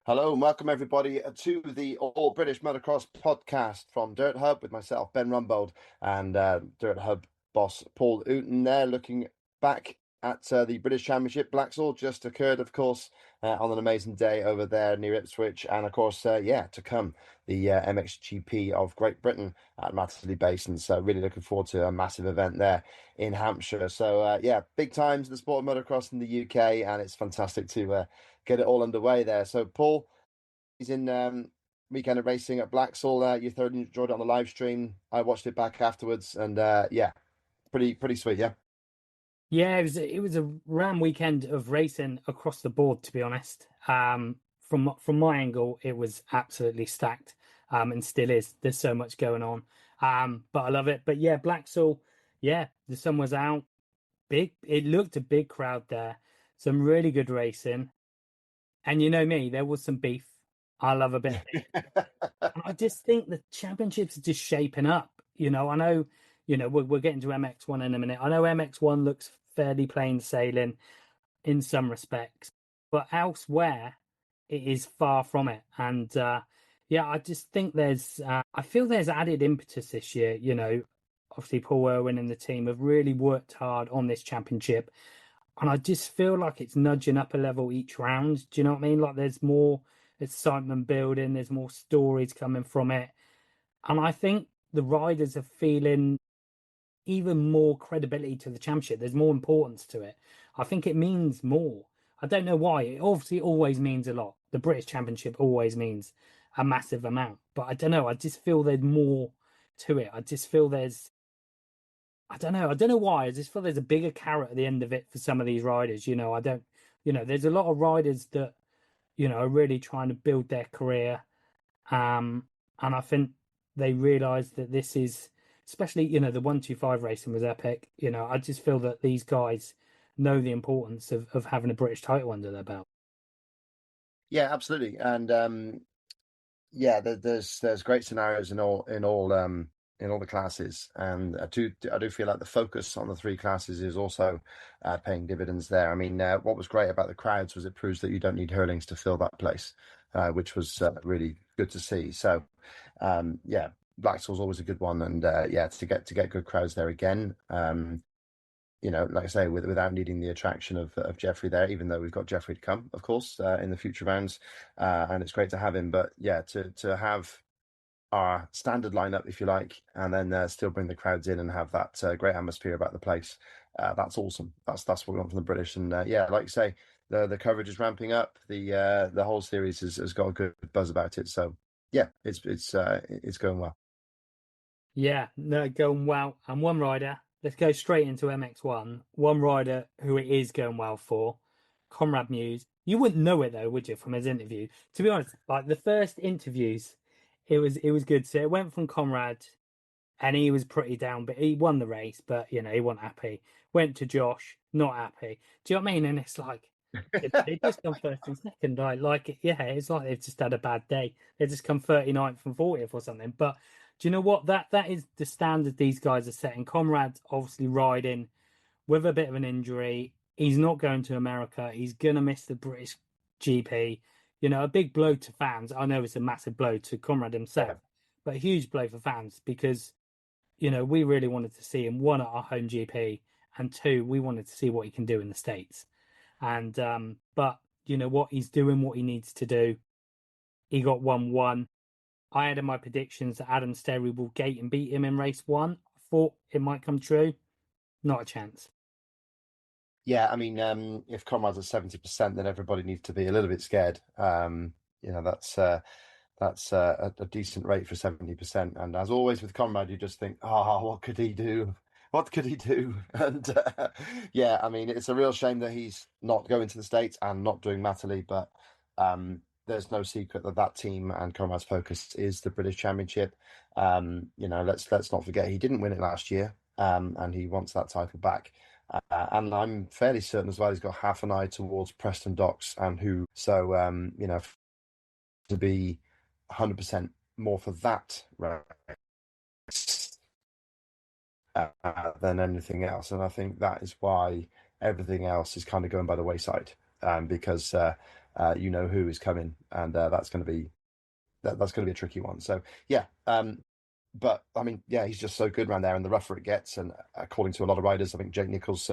Hello and welcome everybody to the All British Motocross podcast from Dirt Hub with myself, Ben Rumbold, and Dirt Hub boss Paul Ooten there, looking back at the British Championship. Blaxhall just occurred, of course, on an amazing day over there near Ipswich, and of course, to come, the MXGP of Great Britain at Matterley Basin. So really looking forward to a massive event there in Hampshire. So big times in the sport of motocross in the UK, and it's fantastic to get it all underway there. So Paul, he's in weekend of racing at Blaxhall. You thoroughly enjoyed it on the live stream. I watched it back afterwards, and pretty sweet. Yeah, Yeah, it was a ram weekend of racing across the board, to be honest. From my angle, it was absolutely stacked, and still is. There's so much going on, but I love it. But yeah, Blaxhall, yeah, the sun was out. Big, it looked a big crowd there. Some really good racing, and you know me, there was some beef. I love a bit of beef. And I just think the championships are just shaping up. I know, we're getting to MX1 in a minute. I know MX1 looks fairly plain sailing in some respects, but elsewhere it is far from it. And I just think I feel there's added impetus this year. Obviously Paul Irwin and the team have really worked hard on this championship. And I just feel like it's nudging up a level each round. Do you know what I mean? Like there's more excitement building, there's more stories coming from it. And I think the riders are feeling even more credibility to the championship. There's more importance to it. I think it means more. I don't know why. It obviously always means a lot. The British Championship always means a massive amount. But I don't know. I just feel there's more to it. I just feel I don't know. I don't know why. I just feel there's a bigger carrot at the end of it for some of these riders. There's a lot of riders that, are really trying to build their career. And I think they realise that this is, especially, the 125 racing was epic. I just feel that these guys know the importance of having a British title under their belt. yeah, absolutely. And there's great scenarios in all the classes, and I do feel like the focus on the three classes is also paying dividends there. I mean, what was great about the crowds was it proves that you don't need hurlings to fill that place, which was really good to see. So Blaxhall's always a good one, and to get good crowds there again. Like I say, without needing the attraction of Jeffrey there, even though we've got Jeffrey to come, of course, in the future rounds, and it's great to have him. But yeah, to have our standard lineup, if you like, and then still bring the crowds in and have that great atmosphere about the place. That's awesome. That's what we want from the British. And like you say, the coverage is ramping up. The whole series has got a good buzz about it. So yeah, it's going well. Yeah, no, going well. And one rider, let's go straight into MX1. One rider who it is going well for, Conrad Muse. You wouldn't know it though, would you, from his interview? To be honest, like the first interviews, it was good. So it went from Conrad, and he was pretty down, but he won the race, but he wasn't happy. Went to Josh, not happy. Do you know what I mean? And it's like they just come first and second. It's like they've just had a bad day. They just come 39th and 40th or something. But do you know what? That is the standard these guys are setting. Conrad's obviously riding with a bit of an injury. He's not going to America. He's gonna miss the British GP. A big blow to fans. I know it's a massive blow to Conrad himself, but a huge blow for fans because we really wanted to see him, one, at our home GP, and two, we wanted to see what he can do in the States. And but you know what, he's doing what he needs to do. He got 1-1. I had in my predictions that Adam Sterry will gate and beat him in race one. I thought it might come true. Not a chance. Yeah, I mean, if Conrad's at 70%, then everybody needs to be a little bit scared. That's a decent rate for 70%. And as always with Conrad, you just think, oh, what could he do? What could he do? And I mean, it's a real shame that he's not going to the States and not doing Matterley, but there's no secret that team and Conrad's focus is the British Championship. Let's not forget he didn't win it last year, and he wants that title back. And I'm fairly certain as well he's got half an eye towards Preston Docks and who. So to be 100% more for that race than anything else. And I think that is why everything else is kind of going by the wayside, because you know who is coming, and that's going to be that's going to be a tricky one. So yeah, but I mean, yeah, he's just so good around there, and the rougher it gets, and according to a lot of riders, I think Jake Nichols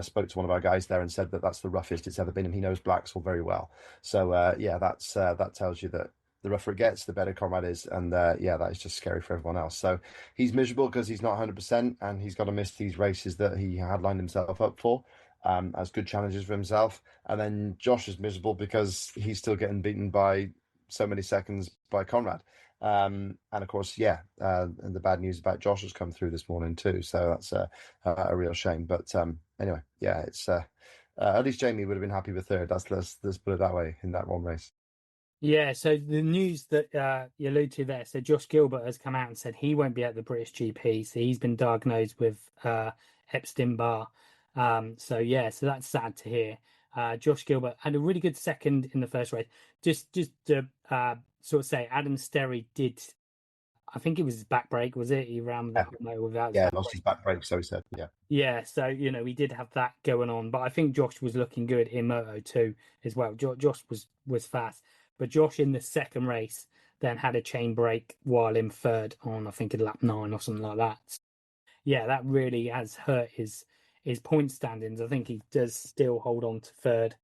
spoke to one of our guys there and said that that's the roughest it's ever been, and he knows Blaxhall very well. So yeah, that tells you that the rougher it gets, the better Conrad is, and yeah, that is just scary for everyone else. So he's miserable because he's not 100%, and he's got to miss these races that he had lined himself up for. As good challenges for himself, and then Josh is miserable because he's still getting beaten by so many seconds by Conrad. And of course, yeah, and the bad news about Josh has come through this morning too. So that's a real shame. But anyway, yeah, it's at least Jamie would have been happy with third. Let's put it that way in that one race. Yeah, so the news that you allude to there, so Josh Gilbert has come out and said he won't be at the British GP. So he's been diagnosed with Epstein-Barr. So yeah, so that's sad to hear. Josh Gilbert had a really good second in the first race. Just to sort of say, Adam Sterry did, I think it was his back brake, was it? He ran the Yeah, whole motor without his yeah, back lost brake. his back brake, so he said, yeah. Yeah, so we did have that going on, but I think Josh was looking good in Moto 2 as well. Josh was fast, but Josh in the second race then had a chain break while in third on I think a lap 9 or something like that. Yeah, that really has hurt his point standings. I think he does still hold on to third.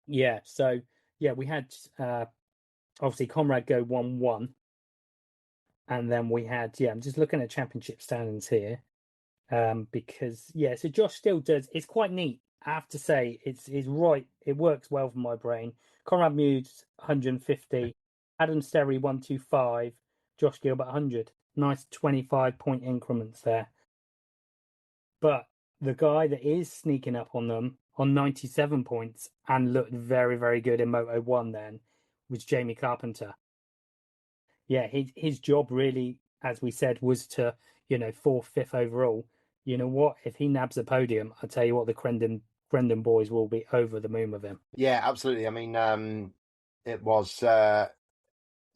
Yeah, so yeah, we had obviously Comrade go 1-1, and then we had I'm just looking at championship standings here. Because yeah, so Josh still does. It's quite neat. I have to say, it's right. It works well for my brain. Conrad Muse 150, Adam Sterry 125, Josh Gilbert 100. Nice 25-point increments there. But the guy that is sneaking up on them on 97 points and looked very, very good in Moto 1 then was Jamie Carpenter. Yeah, his job really, as we said, was to, fourth, fifth overall. You know what? If he nabs a podium, I tell you what, the Crendon boys will be over the moon with him. Yeah, absolutely. I mean, it was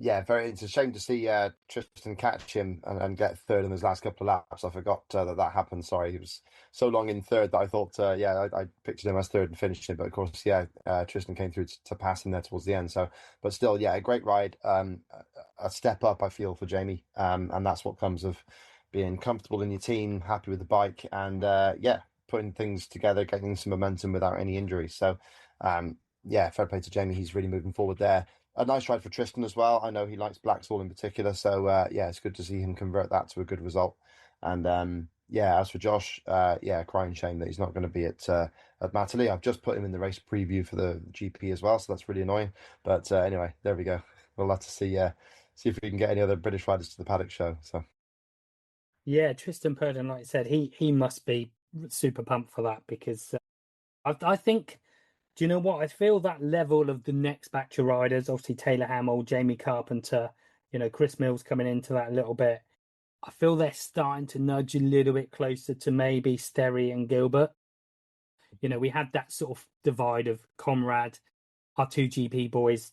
yeah, very. It's a shame to see Tristan catch him and get third in his last couple of laps. I forgot that happened. Sorry, he was so long in third that I thought, yeah, I pictured him as third and finished him. But of course, yeah, Tristan came through to pass him there towards the end. So, but still, yeah, a great ride. A step up, I feel, for Jamie. And that's what comes of being comfortable in your team, happy with the bike, and yeah, putting things together, getting some momentum without any injuries. So, yeah, fair play to Jamie. He's really moving forward there. A nice ride for Tristan as well. I know he likes Blaxhall in particular, so yeah, it's good to see him convert that to a good result. And yeah, as for Josh, yeah, crying shame that he's not going to be at Matterley. I've just put him in the race preview for the GP as well, so that's really annoying. But anyway, there we go. We'll have to see if we can get any other British riders to the paddock show. So Yeah, Tristan Purdon, like I said, he must be super pumped for that because I think. Do you know what? I feel that level of the next batch of riders, obviously Taylor Hamill, Jamie Carpenter, Chris Mills coming into that a little bit. I feel they're starting to nudge a little bit closer to maybe Sterry and Gilbert. We had that sort of divide of Comrade, our two GP boys,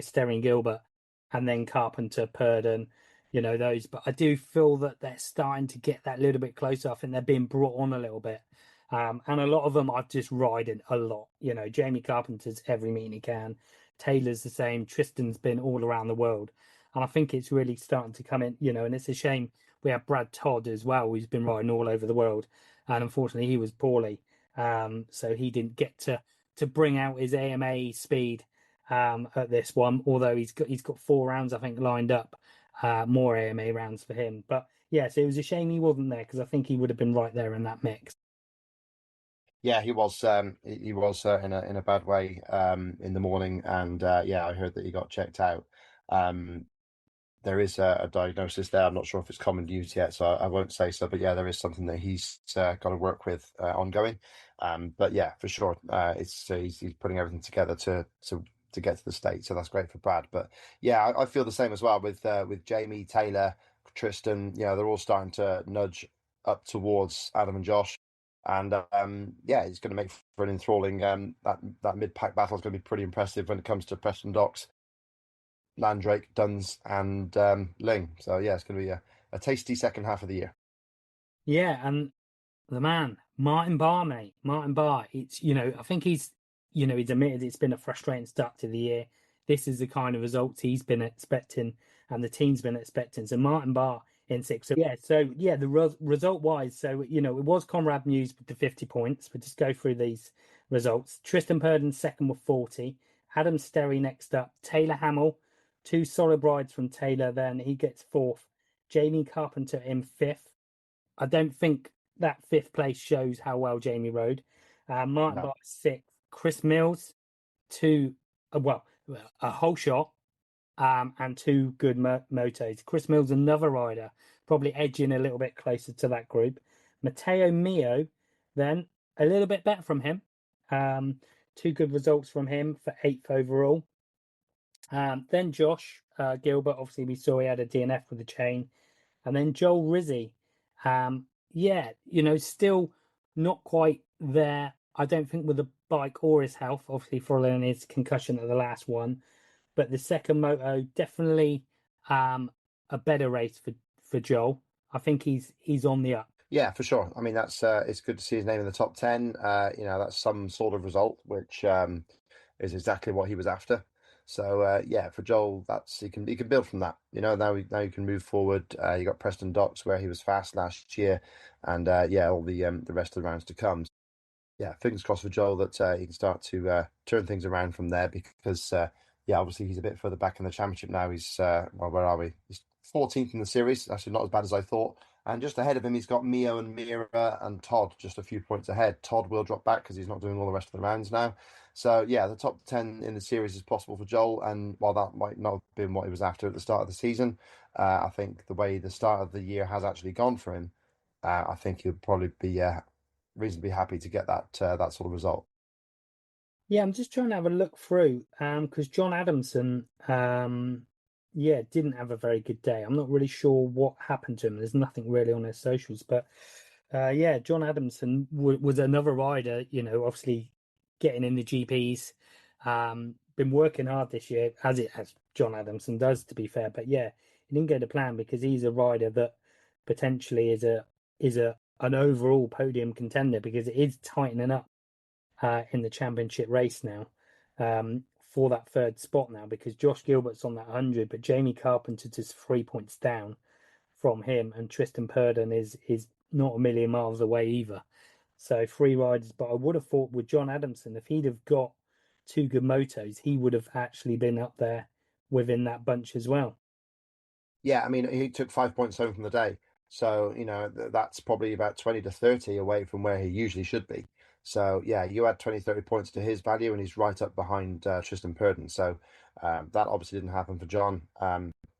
Sterry and Gilbert, and then Carpenter, Purdon, those. But I do feel that they're starting to get that little bit closer. I think they're being brought on a little bit. And a lot of them are just riding a lot. Jamie Carpenter's every meeting he can. Taylor's the same. Tristan's been all around the world. And I think it's really starting to come in, and it's a shame we have Brad Todd as well, who's been riding all over the world. And unfortunately, he was poorly. So he didn't get to bring out his AMA speed at this one, although he's got 4 rounds, I think, lined up, more AMA rounds for him. But yeah, so it was a shame he wasn't there because I think he would have been right there in that mix. yeah, he was in a bad way in the morning, and yeah, I heard that he got checked out. Um, there is a diagnosis there. I'm not sure if it's common use yet, so I won't say so. But yeah, there is something that he's got to work with ongoing. But yeah, for sure, it's he's putting everything together to get to the state. So that's great for Brad. But yeah, I feel the same as well with Jamie, Taylor, Tristan. They're all starting to nudge up towards Adam and Josh. And yeah, it's going to make for an enthralling. That mid pack battle is going to be pretty impressive when it comes to Preston Docks, Landrake, Duns, and Ling. So yeah, it's going to be a tasty second half of the year. Yeah, and the man, Martin Barr, mate. Martin Barr. It's I think he's he's admitted it's been a frustrating start to the year. This is the kind of results he's been expecting and the team's been expecting. So Martin Barr in sixth. So the result wise, so it was Conrad Muse with the 50 points. We'll just go through these results. Tristan Purden second with 40. Adam Sterry next up. Taylor Hamill, two solid rides from Taylor. Then he gets fourth. Jamie Carpenter in fifth. I don't think that fifth place shows how well Jamie rode. Martin No. Barr sixth. Chris Mills, two, a whole shot, and two good motos. Chris Mills, another rider, probably edging a little bit closer to that group. Matteo Mio, then a little bit better from him. Two good results from him for eighth overall. Then Josh Gilbert, obviously we saw he had a DNF with the chain. And then Joel Rizzi, still not quite there. I don't think with the bike or his health, obviously following his concussion at the last one. But the second moto, definitely a better race for Joel. I think he's on the up. Yeah, for sure. I mean, that's it's good to see his name in the top 10. That's some sort of result, which is exactly what he was after. So yeah, for Joel, that's he can build from that. Now you can move forward. You got Preston Docks where he was fast last year, and all the rest of the rounds to come. Yeah, fingers crossed for Joel that he can start to turn things around from there because obviously he's a bit further back in the championship now. He's where are we? He's 14th in the series. Actually, not as bad as I thought. And just ahead of him, he's got Mio and Mira and Todd just a few points ahead. Todd will drop back because he's not doing all the rest of the rounds now. So yeah, the top 10 in the series is possible for Joel. And while that might not have been what he was after at the start of the season, I think the way the start of the year has actually gone for him, I think he'll probably be reasonably happy to get that sort of result. Yeah, I'm just trying to have a look through because John Adamson, didn't have a very good day. I'm not really sure what happened to him. There's nothing really on his socials, but John Adamson was another rider. Obviously getting in the GPs, been working hard this year as John Adamson does, to be fair. But yeah, he didn't go to plan because he's a rider that potentially is an overall podium contender because it is tightening up in the championship race now for that third spot now because Josh Gilbert's on that 100, but Jamie Carpenter just 3 points down from him, and Tristan Purden is not a million miles away either. So three riders, but I would have thought with John Adamson, if he'd have got two good motos, he would have actually been up there within that bunch as well. Yeah, I mean, he took 5 points home from the day. So, that's probably about 20 to 30 away from where he usually should be. So, yeah, you add 20, 30 points to his value, and he's right up behind Tristan Purden. So, that obviously didn't happen for John.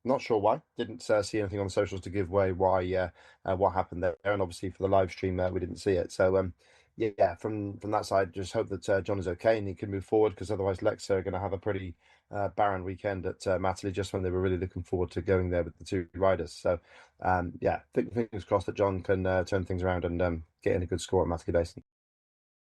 Not sure why. Didn't see anything on the socials to give away why what happened there. And obviously for the live stream, we didn't see it. So, yeah, from that side, just hope that John is okay and he can move forward because otherwise Lexa are going to have a pretty barren weekend at Matterley just when they were really looking forward to going there with the two riders. So, fingers crossed that John can turn things around and get in a good score at Matterley Basin.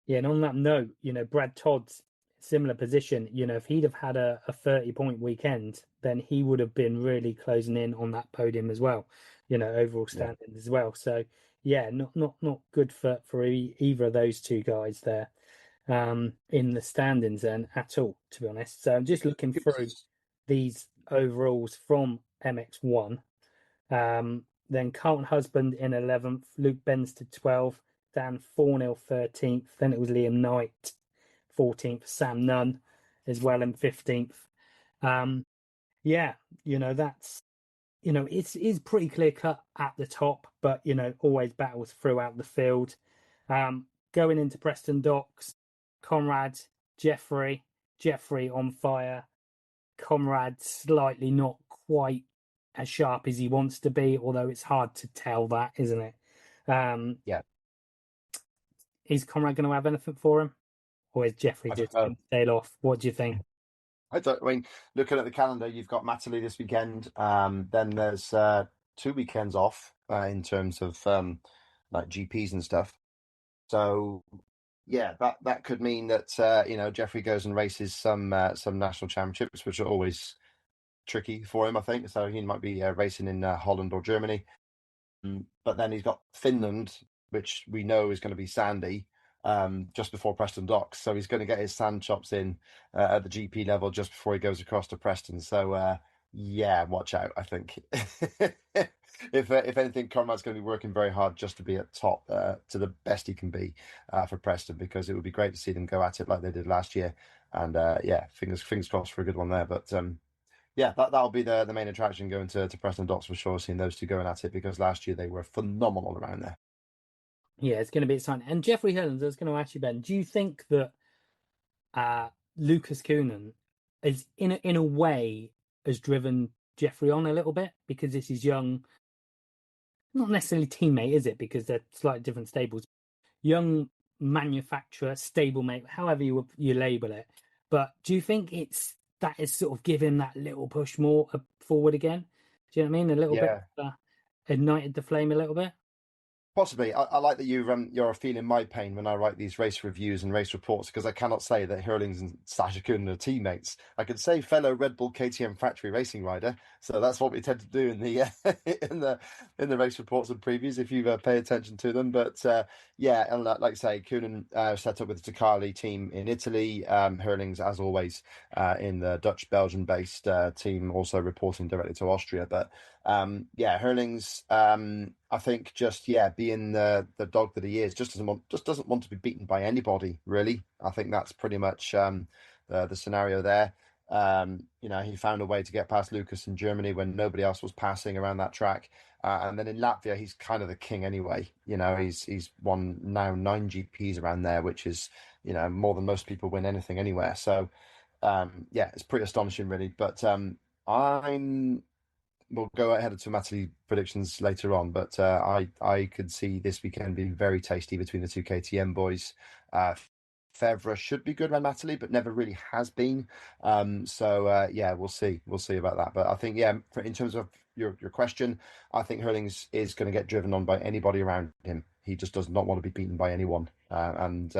Yeah, and on that note, Brad Todd's similar position, if he'd have had a 30-point weekend, then he would have been really closing in on that podium as well, overall standings as well. So yeah, not good for either of those two guys there in the standings then at all, to be honest. So I'm just looking through these overalls from MX1. Then Carlton Husband in 11th, Luke Benstead 12th, Dan Thornhill 13th. Then it was Liam Knight 14th, Sam Nunn as well in 15th. That's it's pretty clear cut at the top, but always battles throughout the field. Going into Preston Docks, Conrad, Jeffrey on fire, Conrad slightly not quite as sharp as he wants to be, although it's hard to tell that, isn't it? Yeah, Is Conrad going to have anything for him? Or is Jeffrey I don't just know. going to sail off? What do you think? I mean, looking at the calendar, you've got Matterley this weekend. Then there's 2 weekends off in terms of like GPs and stuff. So yeah, that could mean that Jeffrey goes and races some national championships, which are always tricky for him, I think. So he might be racing in Holland or Germany. But then he's got Finland, which we know is going to be sandy. just before Preston docks. So he's going to get his sand chops in at the GP level just before he goes across to Preston. So yeah, watch out. I think if anything, Conrad's going to be working very hard just to be at top to the best he can be for Preston, because it would be great to see them go at it like they did last year. And yeah, fingers crossed for a good one there. But yeah, that'll be the main attraction going to Preston Docks for sure, seeing those two going at it, because last year they were phenomenal around there. Yeah, it's going to be exciting. And Jeffrey Hillens, I was going to ask you, Ben, do you think that Lucas Coonan is in a way has driven Jeffrey on a little bit, because this is young, not necessarily teammate, is it? Because they're slightly different stables. Young manufacturer, stablemate, however you label it. But do you think that is sort of giving that little push more forward again? Do you know what I mean? A little bit Yeah. ignited the flame a little bit. Possibly. I like that you're feeling my pain when I write these race reviews and race reports, because I cannot say that Hurlings and Sasha Kuhn are teammates. I can say fellow Red Bull KTM factory racing rider. So that's what we tend to do in the in the race reports and previews, if you pay attention to them. But yeah, and like I say, Kuhn set up with the Tacali team in Italy. Hurlings, as always, in the Dutch Belgian based team, also reporting directly to Austria. But yeah, Hurlings, I think just being the dog that he is, just doesn't want to be beaten by anybody, really. I think that's pretty much the scenario there. He found a way to get past Lucas in Germany when nobody else was passing around that track. And then in Latvia, he's kind of the king anyway. He's won now 9 GPs around there, which is, more than most people win anything anywhere. So yeah, it's pretty astonishing, really. But we'll go ahead to Matterley predictions later on, but I could see this weekend being very tasty between the two KTM boys. Fevre should be good around Matterley, but never really has been. So yeah, we'll see about that. But I think in terms of your question, I think Hurlings is going to get driven on by anybody around him. He just does not want to be beaten by anyone, and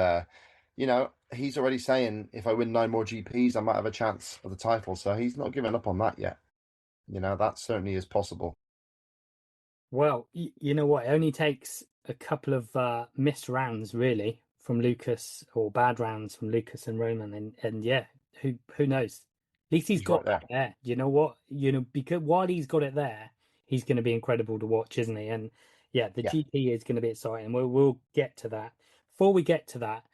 he's already saying, if I win 9 more GPs, I might have a chance of the title. So he's not giving up on that yet. That certainly is possible. Well, you know what? It only takes a couple of missed rounds, really, from Lucas, or bad rounds from Lucas and Roman, and yeah, who knows? At least he's He's right got there. that there. You know what? Because while he's got it there, he's going to be incredible to watch, isn't he? And yeah, the Yeah. GP is going to be exciting. We'll get to that. Before we get to that,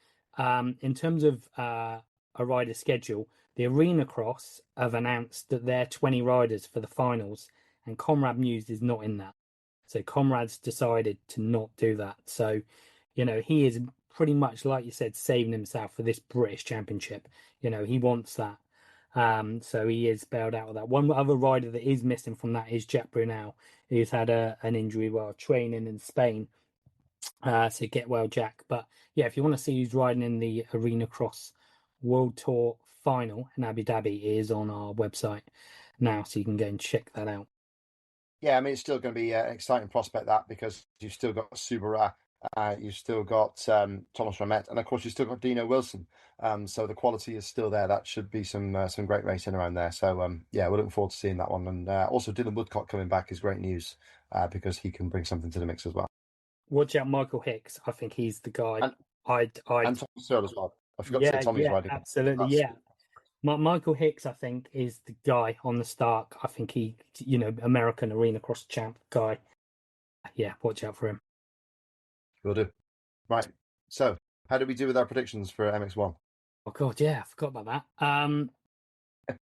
in terms of a rider schedule, the Arena Cross have announced that they're 20 riders for the finals, and Comrade Muse is not in that. So Comrade's decided to not do that. So, he is pretty much, like you said, saving himself for this British Championship. He wants that. So he is bailed out of that. One other rider that is missing from that is Jack Brunel, who's had an injury while training in Spain. So get well, Jack. But yeah, if you want to see who's riding in the Arena Cross World Tour final in Abu Dhabi, it is on our website now, so you can go and check that out. Yeah, I mean, it's still going to be an exciting prospect, that, because you've still got Subaru, you've still got Thomas Ramet, and of course you've still got Dino Wilson. So the quality is still there. That should be some great racing around there. So yeah, we're looking forward to seeing that one. And also Dylan Woodcock coming back is great news, because he can bring something to the mix as well. Watch out, Michael Hicks. I think he's the guy. And I'd, Tom Searle as well. I forgot to say yeah, Tommy's yeah, riding. absolutely, That's yeah. Michael Hicks, I think, is the guy on the Stark. I think he, American Arena Cross champ guy. Yeah, watch out for him. Will do. Right. So, how did we do with our predictions for MX1? Oh God, yeah, I forgot about that. I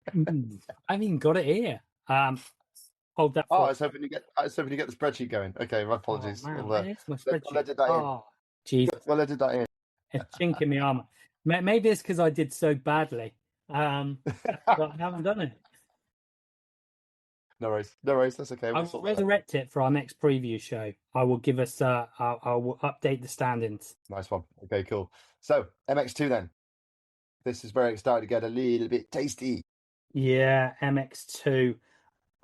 haven't even got it here. Hold that Oh, for. I was hoping you get the spreadsheet going. Okay, my Oh apologies. man, We'll, where's my we'll spreadsheet? edit that in. Oh, Jesus, We'll edit that in. a chink in my armor. Maybe it's because I did so badly. But I haven't done it. No worries. No worries. That's okay. I We'll will sort that out. resurrect it for our next preview show. I will give us. I will update the standings. Nice one. Okay, cool. So, MX2 then. This is where it's starting to get a little bit tasty. Yeah, MX2.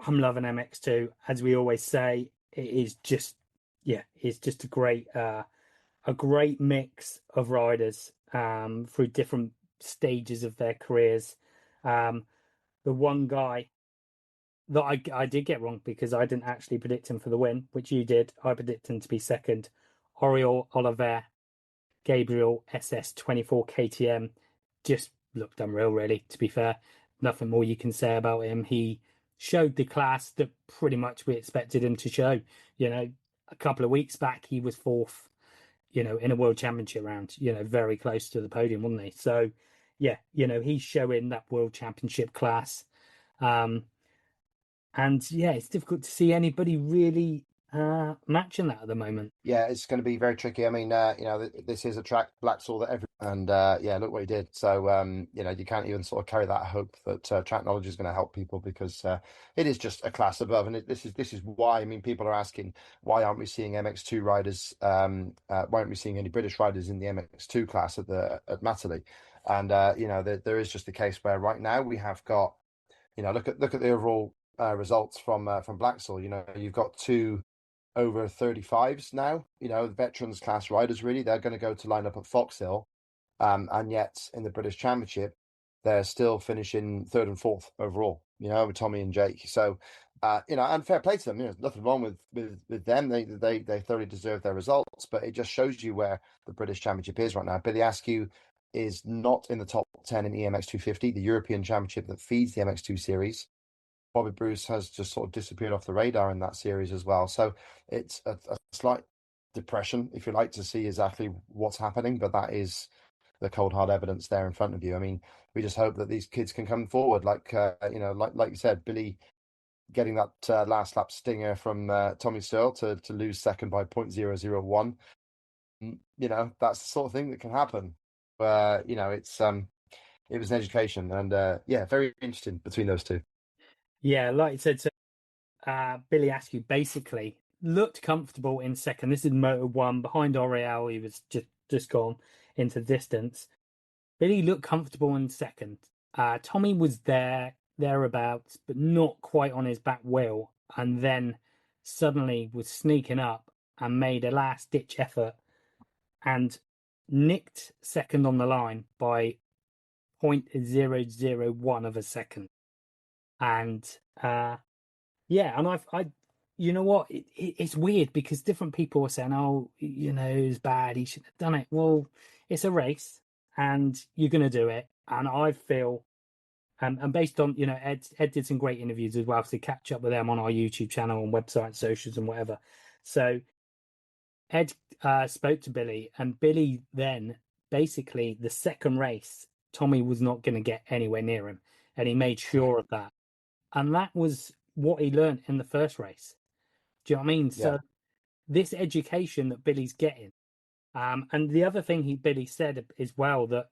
I'm loving MX2. As we always say, it is just, it's just a great mix of riders through different stages of their careers. The one guy that I did get wrong, because I didn't actually predict him for the win, which you did. I predicted him to be second. Oriol Oliver. Gabriel SS 24 KTM just looked unreal, really, to be fair. Nothing more you can say about him. He showed the class that pretty much we expected him to show. A couple of weeks back, he was fourth, in a world championship round, very close to the podium, wasn't he? So, yeah, he's showing that world championship class. And yeah, it's difficult to see anybody really matching that at the moment. Yeah, it's going to be very tricky. I mean, this is a track Blaxhall that every and yeah, look what he did. So you can't even sort of carry that hope that track knowledge is going to help people because it is just a class above. And this is why. I mean, people are asking why aren't we seeing MX2 riders? Why aren't we seeing any British riders in the MX2 class at Matterley? And there is just a case where right now we have got look at the overall results from Blaxhall. You've got two over 35s now, the veterans class riders, really. They're going to go to line up at Foxhill. And yet in the British Championship, they're still finishing third and fourth overall, with Tommy and Jake. So, and fair play to them. There's nothing wrong with them. They thoroughly deserve their results, but it just shows you where the British Championship is right now. Billy Askew is not in the top 10 in EMX 250, the European Championship that feeds the MX2 series. Bobby Bruce has just sort of disappeared off the radar in that series as well. So it's a slight depression, if you like, to see exactly what's happening, but that is the cold hard evidence there in front of you. I mean, we just hope that these kids can come forward, like like you said, Billy getting that last lap stinger from Tommy Searle to lose second by 0.001. That's the sort of thing that can happen. It was an education, and yeah, very interesting between those two. Yeah, like you said, so Billy Askew basically looked comfortable in second. This is Moto 1 behind Oriel. He was just gone into the distance. Billy looked comfortable in second. Tommy was thereabouts, but not quite on his back wheel, and then suddenly was sneaking up and made a last ditch effort and nicked second on the line by 0.001 of a second. And yeah, and I you know what? It's weird because different people are saying, "Oh, it's bad. He should have done it." Well, it's a race, and you're going to do it. And I feel, and based on Ed did some great interviews as well, so catch up with them on our YouTube channel and website, socials, and whatever. So Ed spoke to Billy, and Billy then basically the second race, Tommy was not going to get anywhere near him, and he made sure of that. And that was what he learned in the first race. Do you know what I mean? Yeah. So this education that Billy's getting, and the other thing Billy said as well that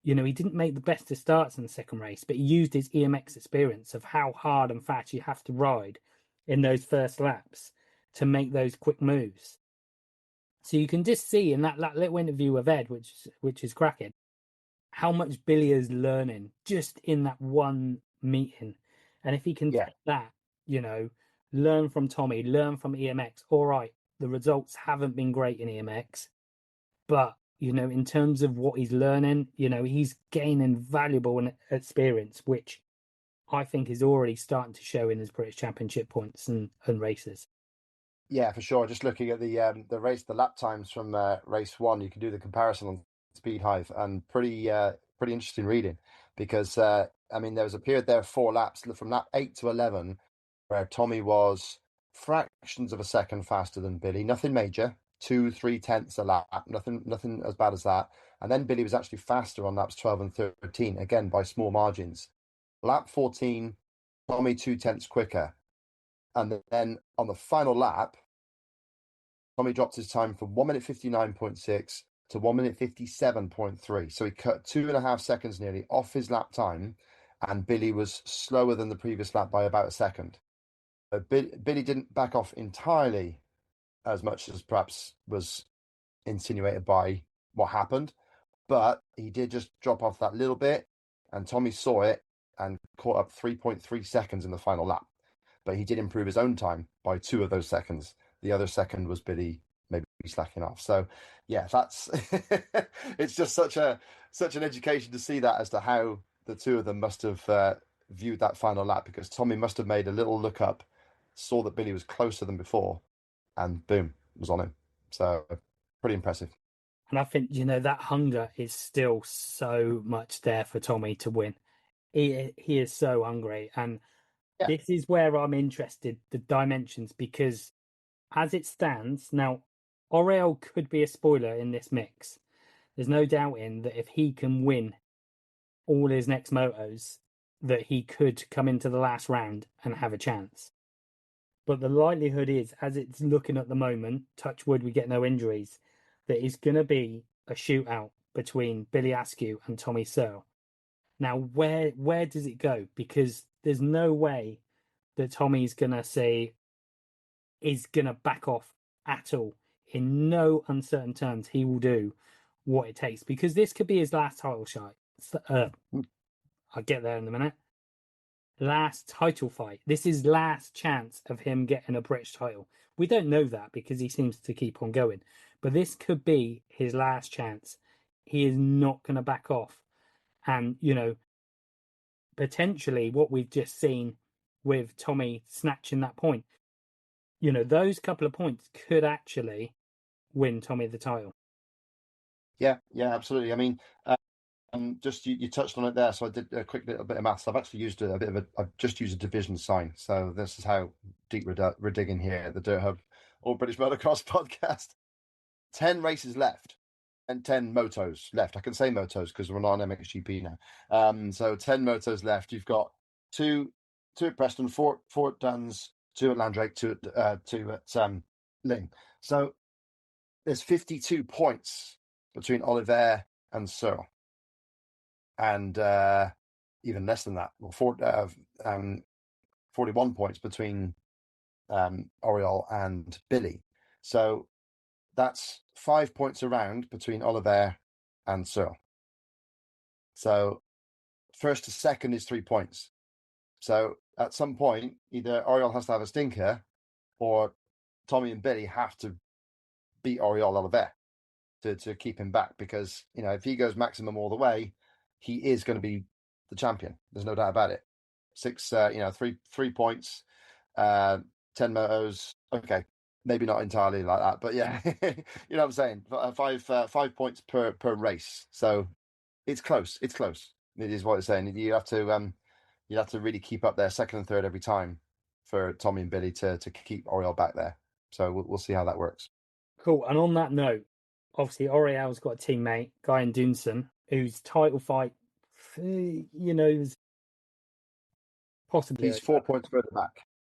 he didn't make the best of starts in the second race, but he used his EMX experience of how hard and fast you have to ride in those first laps to make those quick moves. So you can just see in that little interview of Ed, which is cracking, how much Billy is learning just in that one meeting. And if he can Yeah. take that, learn from Tommy, learn from EMX. All right, the results haven't been great in EMX, but in terms of what he's learning, he's gaining valuable experience, which I think is already starting to show in his British Championship points and races. Yeah, for sure. Just looking at the lap times from race one, you can do the comparison on Speed Hive, and pretty interesting reading because I mean there was a period there of 4 laps from lap 8 to 11 where Tommy was fractions of a second faster than Billy. Nothing major, 2-3 tenths a lap, nothing as bad as that. And then Billy was actually faster on laps 12 and 13, again by small margins. Lap 14, Tommy 2 tenths quicker. And then on the final lap, Tommy dropped his time from 1 minute 59.6 to 1 minute 57.3. So he cut 2.5 seconds nearly off his lap time, and Billy was slower than the previous lap by about a second. Billy didn't back off entirely as much as perhaps was insinuated by what happened, but he did just drop off that little bit, and Tommy saw it and caught up 3.3 seconds in the final lap. But he did improve his own time by 2 of those seconds. The other second was Billy maybe slacking off. So yeah, that's it's just such an education to see that as to how the two of them must have viewed that final lap, because Tommy must have made a little look up, saw that Billy was closer than before, and boom, was on him. So pretty impressive. And I think, that hunger is still so much there for Tommy to win. He is so hungry. And Yeah, this is where I'm interested, the dimensions, because as it stands now, Oriel could be a spoiler in this mix. There's no doubting that if he can win all his next motos, that he could come into the last round and have a chance. But the likelihood is, as it's looking at the moment, touch wood, we get no injuries, that it's going to be a shootout between Billy Askew and Tommy Searle. Now, where does it go? Because there's no way that Tommy's going to say, is going to back off at all. In no uncertain terms, he will do what it takes, because this could be his last title shot. I'll get there in a minute. Last title fight. This is last chance of him getting a British title. We don't know that because he seems to keep on going, but this could be his last chance. He is not going to back off. And, potentially what we've just seen with Tommy snatching that point, those couple of points could actually win Tommy the title. yeah, absolutely. I mean, just you touched on it there, so I did a quick little bit of maths. I've actually used I've just used a division sign. So this is how deep we're digging here at the Dirt Hub or British Motocross podcast. 10 races left and 10 motos left. I can say motos because we're not on MXGP now. So 10 motos left. You've got two at Preston, four at Duns, two at Landrake, two at Ling. So there's 52 points between Oliver and Searle. And even less than that, 41 points between Oriol and Billy. So that's 5 points around between Oliver and Searle. So first to second is 3 points. So at some point, either Oriol has to have a stinker or Tommy and Billy have to beat Oriol Oliver to keep him back, because, if he goes maximum all the way, he is going to be the champion. There's no doubt about it. 3 points, 10 motos. Okay, maybe not entirely like that, but yeah, you know what I'm saying. 5 points per race. So it's close. It's close. It is what it's saying. You have to really keep up there, second and third every time, for Tommy and Billy to keep Oriol back there. So we'll see how that works. Cool. And on that note, obviously Oriel's got a teammate, Guy Dunson, whose title fight, is possibly He's 4 points further back.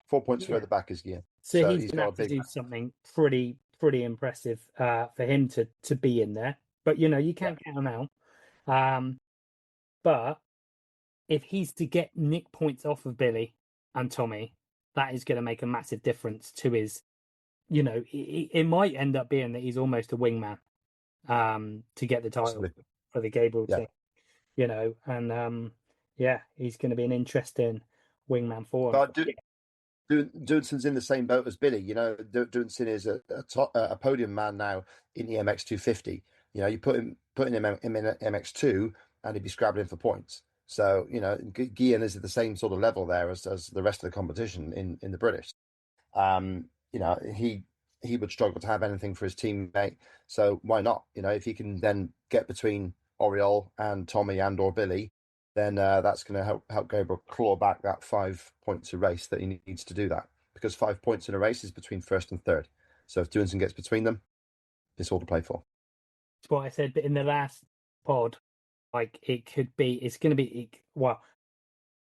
4 points further back is Guillaume. So So he's he's going to got a have to big. do something pretty impressive for him to be in there. But you can't count him out. But if he's to get nick points off of Billy and Tommy, that is going to make a massive difference to his. It might end up being that he's almost a wingman to get the title Possibly. for the Gabriel Yeah. team. And he's going to be an interesting wingman for him. But Dunson's in the same boat as Billy. Dunson is a podium man now in the MX 250. You put him in MX2 and he'd be scrabbling for points. So, Guillaume is at the same sort of level there as the rest of the competition in the British. He would struggle to have anything for his teammate. So why not? If he can then get between Oriol and Tommy and or Billy, then that's going to help Gabriel claw back that 5 points a race that he needs to do that. Because 5 points in a race is between first and third. So if Dunson gets between them, it's all to play for. That's what I said. But in the last pod, it's going to be, well,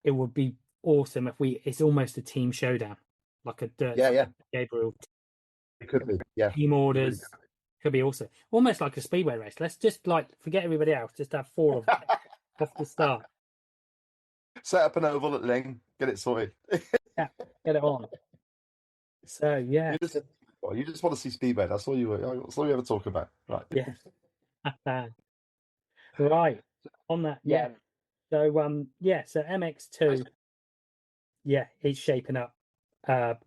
it would be awesome if it's almost a team showdown, like a dirt. Yeah. Gabriel. It could be. Yeah. Team orders could be also almost like a speedway race. Let's just forget everybody else. Just have 4 of them off the start. Set up an oval at Ling, get it sorted. Yeah, get it on. So yeah, you just want to see speedway. That's all you ever talk about, right? yeah. Right on that. Yeah. So So MX2. Yeah, it's shaping up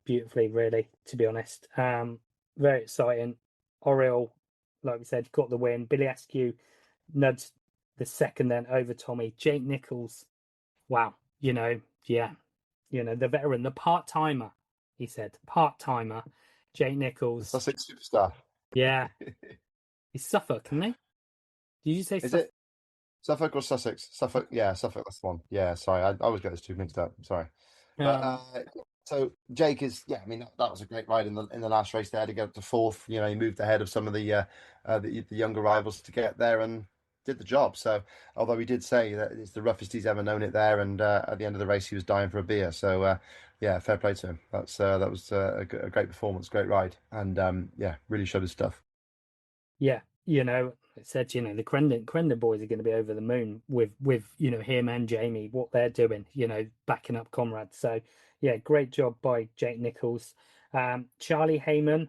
beautifully, really, to be honest. Very exciting. Oriel, like we said, got the win. Billy Askew nudged the second then over Tommy. Jake Nichols, wow, the veteran, the part-timer, he said. Part-timer, Jake Nichols. That's a superstar. Yeah. It's Suffolk, isn't it? Did you say Is Suffolk? it Suffolk or Sussex? Suffolk, yeah, Suffolk. That's the one. Yeah, sorry, I always get those two mixed up. Sorry. But Um, so Jake is, yeah, I mean that was a great ride in the last race there to get up to fourth. You know, he moved ahead of some of the younger rivals to get there and did the job. So although he did say that it's the roughest he's ever known it there, and at the end of the race he was dying for a beer. So yeah, fair play to him. That was a great performance, great ride, and yeah, really showed his stuff. yeah, it said, the Crendon boys are going to be over the moon with him and Jamie, what they're doing, backing up comrades. So yeah, great job by Jake Nichols. Charlie Heyman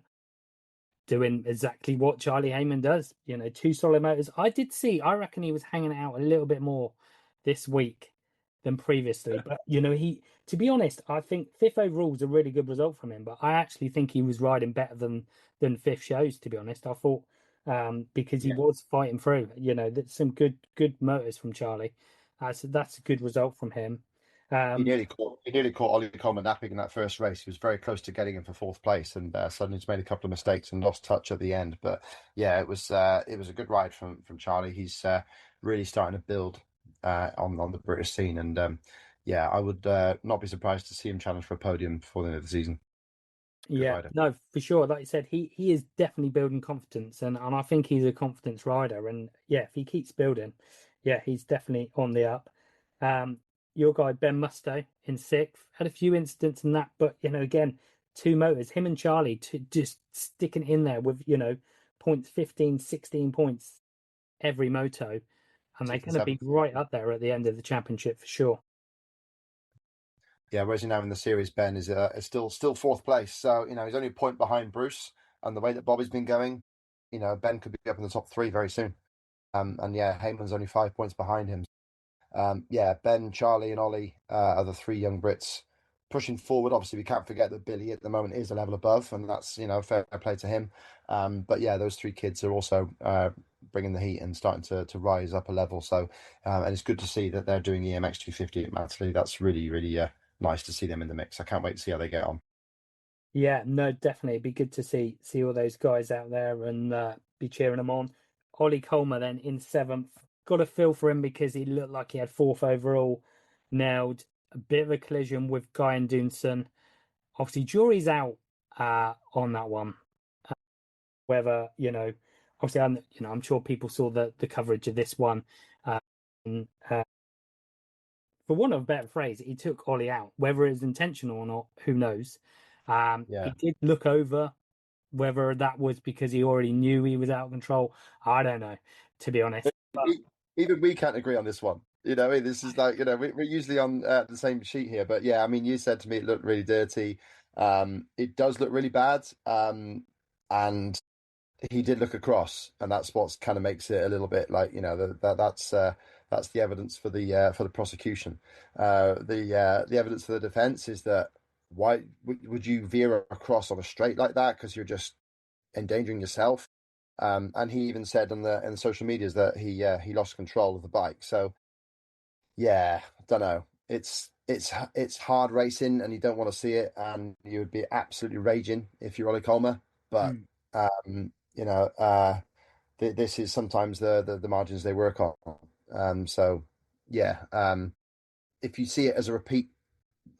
doing exactly what Charlie Heyman does, two solid motors. I reckon he was hanging out a little bit more this week than previously. But to be honest, I think fifth overall is a really good result from him. But I actually think he was riding better than fifth shows. To be honest, I thought because he was fighting through. That's some good motors from Charlie. That's a good result from him. Um, He nearly caught Ollie Coleman napping in that first race. He was very close to getting him for fourth place, and suddenly he's made a couple of mistakes and lost touch at the end. But yeah, it was a good ride from Charlie. He's really starting to build on the British scene, and yeah, I would not be surprised to see him challenge for a podium before the end of the season. Good Yeah, rider. no, for sure. Like you said, he is definitely building confidence, and I think he's a confidence rider. And yeah, if he keeps building, yeah, he's definitely on the up. Um, your guy Ben Musto in sixth had a few incidents in that, but again, two motors, him and Charlie, just sticking in there with points 15, 16 points every moto, and they're Sixth and going to be seventh. right up there at the end of the championship for sure. Yeah, whereas you now in the series, Ben is still fourth place. So you know he's only a point behind Bruce, and the way that Bobby's been going, you know Ben could be up in the top three very soon. And yeah, Heyman's only 5 points behind him. Yeah, Ben, Charlie, and Ollie are the three young Brits pushing forward. Obviously, we can't forget that Billy at the moment is a level above, and that's fair play to him. But yeah, those three kids are also bringing the heat and starting to rise up a level. So, and it's good to see that they're doing EMX 250 at Matterley. That's really nice to see them in the mix. I can't wait to see how they get on. Yeah, no, definitely. It'd be good to see all those guys out there and be cheering them on. Ollie Colmer then in seventh. Got a feel for him because he looked like he had fourth overall. Nailed a bit of a collision with Guy and Dunson. Obviously, jury's out on that one. Whether obviously, I'm sure people saw the coverage of this one. And, for want of a better phrase, he took Ollie out. Whether it was intentional or not, who knows? He Yeah. did look over. Whether that was because he already knew he was out of control, I don't know, to be honest. But Even we can't agree on this one. You know, this is like, we're usually on the same sheet here, but yeah, I mean, you said to me it looked really dirty. It does look really bad. And he did look across, and that's what's kind of makes it a little bit like, that's the evidence for the prosecution. The evidence for the defense is that why would you veer across on a straight like that? Because you're just endangering yourself. And he even said on the in the social medias that he lost control of the bike. So yeah, I don't know. It's hard racing, and you don't want to see it, and you would be absolutely raging if you're Ollie Colmer. But mm, you know, this is sometimes the margins they work on. So yeah, if you see it as a repeat,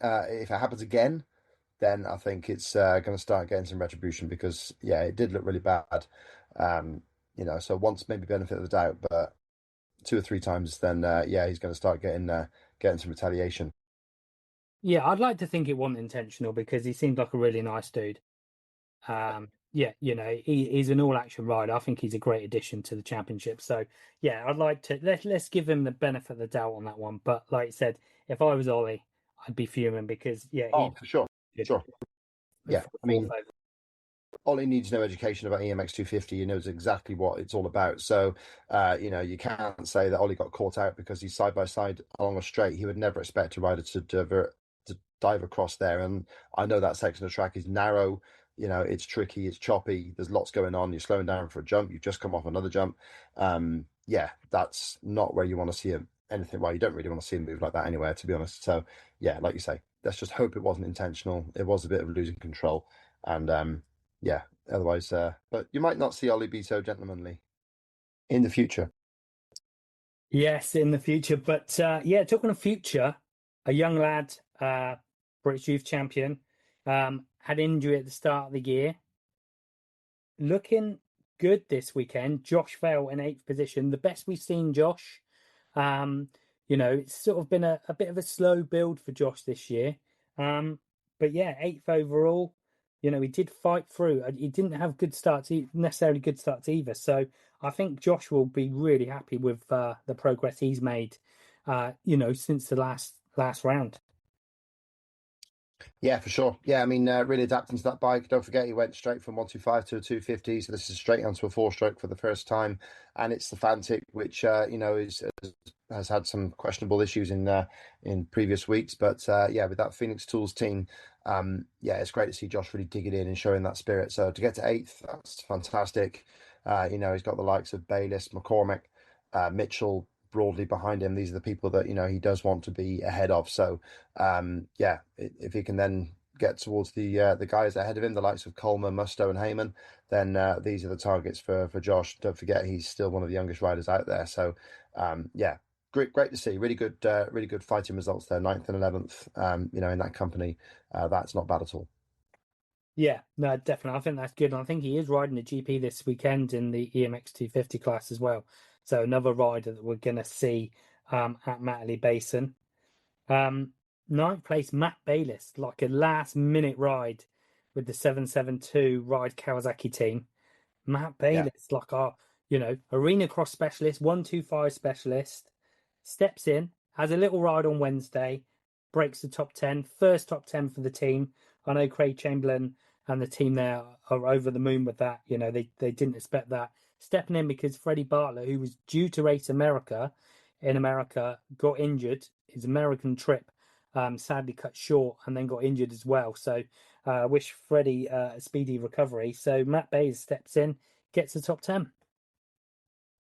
if it happens again, then I think it's going to start getting some retribution because yeah, it did look really bad. Um, so once maybe benefit of the doubt, but two or three times, then yeah, he's going to start getting some retaliation. yeah, I'd like to think it wasn't intentional because he seemed like a really nice dude. Yeah, he's an all-action rider. I think he's a great addition to the championship. So yeah, I'd like to let's give him the benefit of the doubt on that one. But like I said, if I was Ollie, I'd be fuming because yeah, Oh, he for sure, did sure. with Yeah, I fourth mean, over. Ollie needs no education about EMX 250. He knows exactly what it's all about. So, you can't say that Ollie got caught out because he's side by side along a straight. He would never expect a rider to dive across there. And I know that section of track is narrow. It's tricky, it's choppy. There's lots going on. You're slowing down for a jump. You've just come off another jump. Yeah, that's not where you want to see him. Anything. Well, you don't really want to see him move like that anywhere, to be honest. So, yeah, like you say, let's just hope it wasn't intentional. It was a bit of losing control. And yeah, otherwise, but you might not see Ollie be so gentlemanly. in the future. Yes, in the future. But yeah, talking of future, a young lad, British youth champion, had injury at the start of the year. Looking good this weekend. Josh fell in eighth position, the best we've seen Josh. Um, it's sort of been a bit of a slow build for Josh this year. But yeah, eighth overall. He did fight through. He didn't have good starts, necessarily good starts either. So I think Josh will be really happy with the progress he's made. Since the last round. Yeah, for sure. Yeah, I mean, really adapting to that bike. Don't forget, he went straight from 125 to a 250. So this is straight onto a four-stroke for the first time, and it's the Fantic, which has had some questionable issues in previous weeks. But yeah, with that Phoenix Tools team, yeah, it's great to see Josh really digging in and showing that spirit. So to get to eighth, that's fantastic. He's got the likes of Bayliss, McCormick, Mitchell broadly behind him. These are the people that he does want to be ahead of. So yeah, if he can then get towards the guys ahead of him, the likes of Coleman, Musto, and Heyman, then these are the targets for Josh. Don't forget, he's still one of the youngest riders out there. So yeah, great to see. Really good fighting results there. 9th and 11th. In that company, that's not bad at all. Yeah, no, definitely. I think that's good. And I think he is riding the GP this weekend in the EMX 250 class as well. So another rider that we're going to see at Matterley Basin. Ninth place, Matt Bayliss, like a last minute ride with the 772 Ride Kawasaki team. Matt Yeah. Bayliss, like our, arena cross specialist, 125 specialist, steps in, has a little ride on Wednesday, breaks the top 10, first top 10 for the team. I know Craig Chamberlain and the team there are over the moon with that. They didn't expect that. Stepping in because Freddie Bartlett, who was due to race in America, got injured. His American trip sadly cut short and then got injured as well. So wish Freddie a speedy recovery. So Matt Bayes steps in, gets the top 10.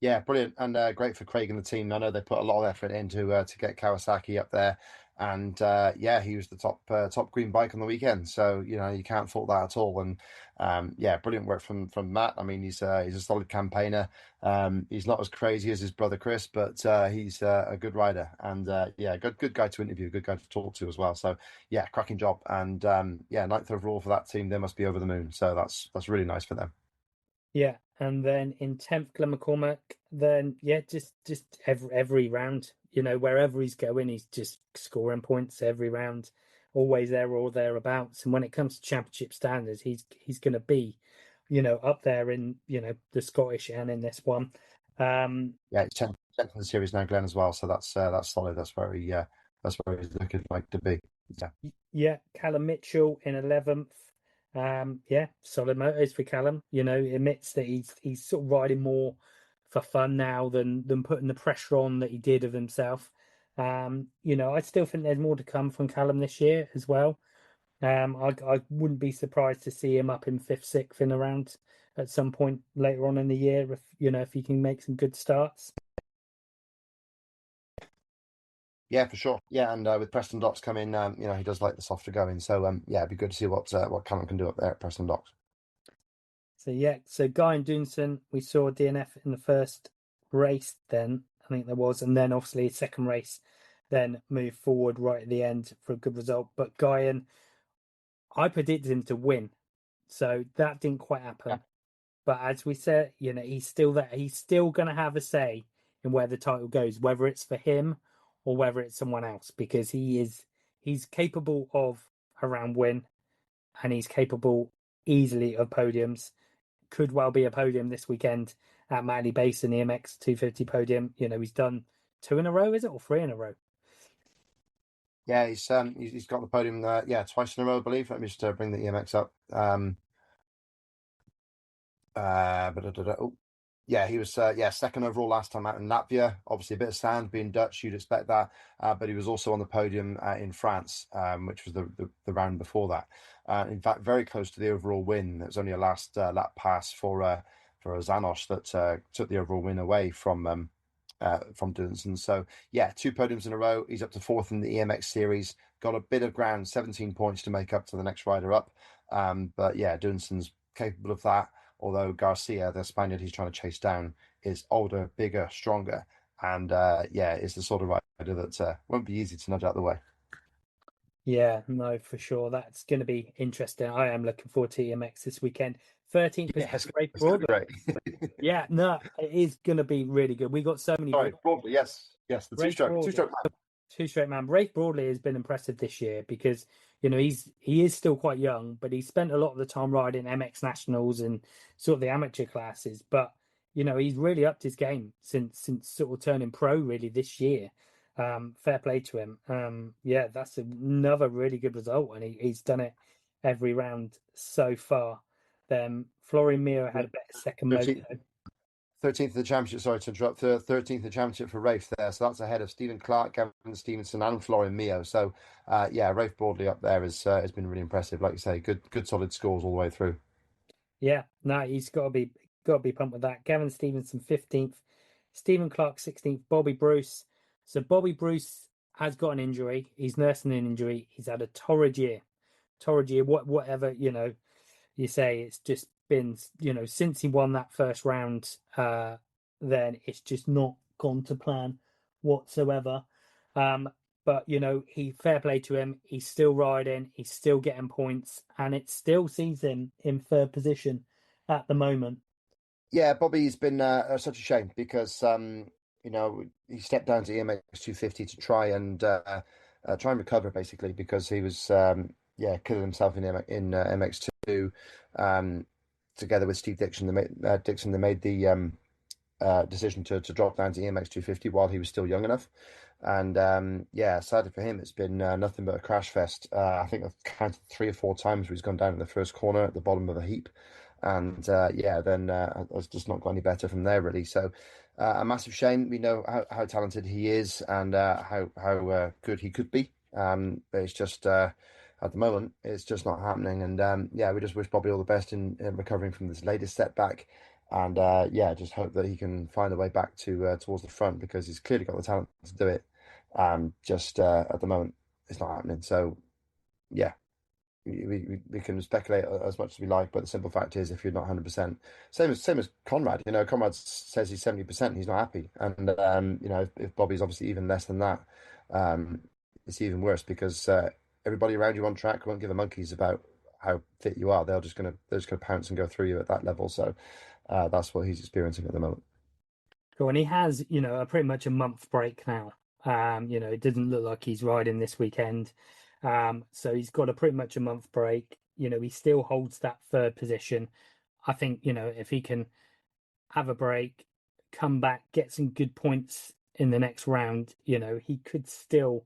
Yeah, brilliant, and great for Craig and the team. I know they put a lot of effort into to get Kawasaki up there, and yeah, he was the top green bike on the weekend. So you can't fault that at all. And yeah, brilliant work from Matt. I mean, he's a solid campaigner. He's not as crazy as his brother Chris, but he's a good rider, and yeah, good guy to interview, good guy to talk to as well. So yeah, cracking job, and yeah, 9th overall for that team. They must be over the moon. So that's really nice for them. Yeah, and then in 10th, Glenn McCormack. Then yeah, just every round, wherever he's going, he's just scoring points every round, always there or thereabouts. And when it comes to championship standards, he's going to be, up there in the Scottish and in this one. Yeah, it's 10th in the series now, Glenn, as well. So that's solid. That's where he's looking like to be. Yeah. Yeah, Callum Mitchell in 11th. Yeah, solid motos for Callum. Admits that he's sort of riding more for fun now than putting the pressure on that he did of himself. I still think there's more to come from Callum this year as well. I wouldn't be surprised to see him up in fifth, sixth in a round at some point later on in the year if he can make some good starts. Yeah, for sure. Yeah, and with Preston Docks coming, he does like the softer going. So yeah, it'd be good to see what Callum can do up there at Preston Docks. So yeah, so Guy and Dunson, we saw DNF in the first race then, I think there was, and then obviously second race, then moved forward right at the end for a good result. But Guyan, I predicted him to win, so that didn't quite Yeah, happen. But as we said, he's still there. He's still going to have a say in where the title goes, whether it's for him or whether it's someone else, because he's capable of a round win, and he's capable easily of podiums. Could well be a podium this weekend at Matterley Basin, the MX 250 podium. He's done two in a row, is it, or three in a row? yeah, he's got the podium yeah, twice in a row, I believe. Let me just bring the EMX up. Oh, yeah, he was second overall last time out in Latvia. Obviously, a bit of sand being Dutch, you'd expect that. But he was also on the podium in France, which was the round before that. In fact, very close to the overall win. It was only a last lap pass for a Zanos that took the overall win away from Dunson. So yeah, two podiums in a row. He's up to fourth in the EMX series. Got a bit of ground, 17 points to make up to the next rider up. But yeah, Dunson's capable of that. Although Garcia, the Spaniard he's trying to chase down, is older, bigger, stronger, and yeah, it's the sort of rider that won't be easy to nudge out the way. Yeah, no, for sure. That's going to be interesting. I am looking forward to EMX this weekend. 13th Yeah, position, Rafe it's gonna be Broadley. great. Yeah, no, it is going to be really good. We got so many. Sorry, broadly, yes, the Rafe two Broadley. stroke man. Two straight man. Rafe Broadley has been impressive this year because he is still quite young, but he spent a lot of the time riding MX Nationals and sort of the amateur classes. But he's really upped his game since sort of turning pro really this year. Fair play to him. Yeah, that's another really good result, and he's done it every round so far. Then Florian Miro had a better second moto. 13th of the championship. Sorry to interrupt. 13th of the championship for Rafe there, so that's ahead of Stephen Clark, Gavin Stevenson, and Florian Mio. So, yeah, Rafe Broadley up there has been really impressive. Like you say, good solid scores all the way through. Yeah, no, he's got to be pumped with that. Gavin Stevenson 15th, Stephen Clark 16th, Bobby Bruce. So Bobby Bruce has got an injury. He's nursing an injury. He's had a torrid year. Torrid year, whatever, you say. It's just been, since he won that first round, then it's just not gone to plan whatsoever. But he fair play to him. He's still riding. He's still getting points, and it still sees him in third position at the moment. Yeah, Bobby's been such a shame because he stepped down to EMX 250 to try and recover basically because he was yeah killing himself in MX2 together with Steve Dixon. They made the decision to drop down to EMX 250 while he was still young enough. And yeah, sadly for him, it's been nothing but a crash fest. I think I've counted 3 or 4 times where he's gone down in the first corner at the bottom of a heap. And yeah, then it's just not got any better from there, really. So a massive shame. We know how talented he is and how good he could be. But it's just at the moment, it's just not happening. And yeah, we just wish Bobby all the best in recovering from this latest setback. And yeah, just hope that he can find a way back to towards the front because he's clearly got the talent to do it. Just at the moment, it's not happening. So yeah, we can speculate as much as we like, but the simple fact is, if you're not 100%, same as Conrad. Conrad says he's 70%, he's not happy, and if Bobby's obviously even less than that, it's even worse because everybody around you on track won't give a monkeys about how fit you are. They're just gonna pounce and go through you at that level. So that's what he's experiencing at the moment. Cool. And he has, pretty much a month break now. It doesn't look like he's riding this weekend. So he's got a pretty much a month break. He still holds that third position. I think, if he can have a break, come back, get some good points in the next round, he could still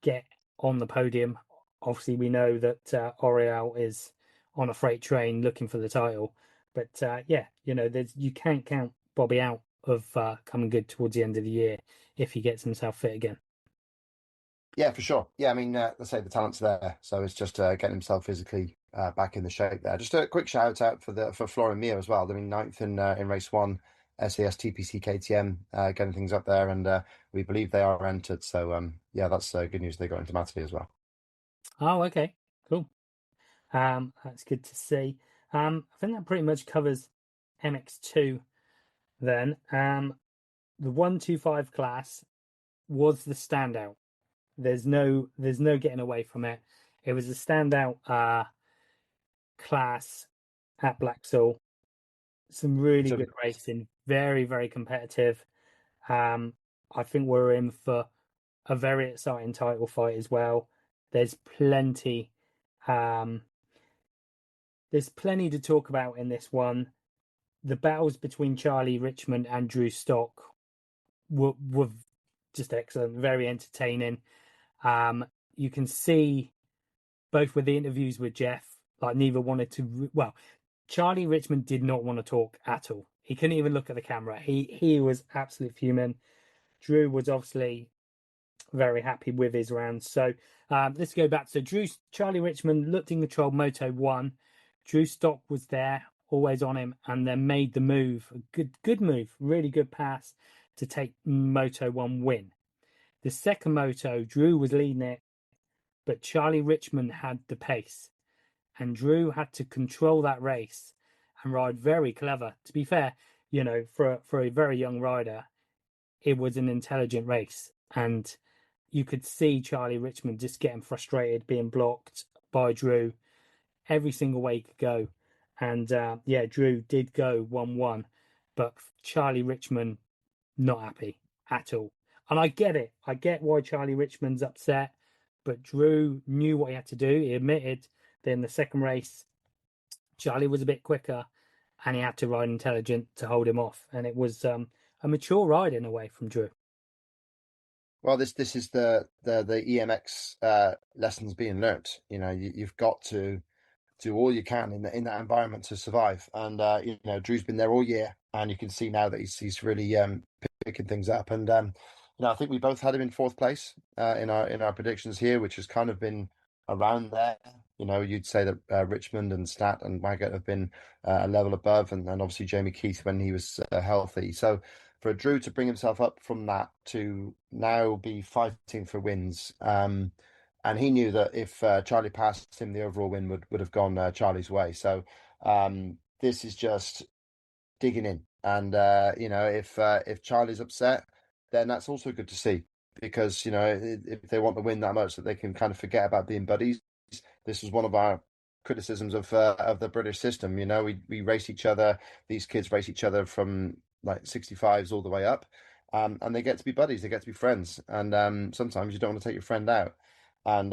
get on the podium. Obviously, we know that Oriel is on a freight train looking for the title. But yeah, you can't count Bobby out of coming good towards the end of the year if he gets himself fit again. Yeah, for sure. Yeah, I mean, let's say the talent's there, so it's just getting himself physically back in the shape there. Just a quick shout out for Florian Mio as well. I mean, ninth in race one, SAS TPC KTM, getting things up there, and we believe they are entered. So yeah, that's good news. They got into Matterley as well. Oh, okay, cool. That's good to see. I think that pretty much covers MX2 then. The 125 class was the standout. There's no getting away from it. It was a standout class at Blaxhall. Some really So good racing, very, very competitive. I think we're in for a very exciting title fight as well. There's plenty um, there's plenty to talk about in this one. The battles between Charlie Richmond and Drew Stock were just excellent, very entertaining. You can see both with the interviews with Jeff, like neither wanted to. Well, Charlie Richmond did not want to talk at all. He couldn't even look at the camera. He was absolutely fuming. Drew was obviously very happy with his round. So let's go back. So Charlie Richmond looked in control Moto 1. Drew Stock was there, always on him, and then made the move. A good move, really good pass to take Moto 1 win. The second moto, Drew was leading it, but Charlie Richmond had the pace, and Drew had to control that race and ride very clever. To be fair, for a very young rider, it was an intelligent race, and you could see Charlie Richmond just getting frustrated, being blocked by Drew every single way he could go. And yeah, Drew did go 1-1, but Charlie Richmond not happy at all. And I get it. I get why Charlie Richmond's upset, but Drew knew what he had to do. He admitted that in the second race, Charlie was a bit quicker and he had to ride intelligent to hold him off. And it was a mature ride in a way from Drew. Well, this is the EMX lessons being learnt. You've got to do all you can in that environment to survive. And Drew's been there all year, and you can see now that he's really picking things up. And I think we both had him in fourth place in our predictions here, which has kind of been around there. You'd say that Richmond and Stat and Waggett have been a level above, and obviously Jamie Keith when he was healthy. So for Drew to bring himself up from that to now be fighting for wins. And he knew that if Charlie passed him, the overall win would have gone Charlie's way. So this is just digging in. And if Charlie's upset, then that's also good to see because if they want to win that much, that they can kind of forget about being buddies. This was one of our criticisms of the British system. We race each other. These kids race each other from like 65s all the way up, and they get to be buddies. They get to be friends. And sometimes you don't want to take your friend out. And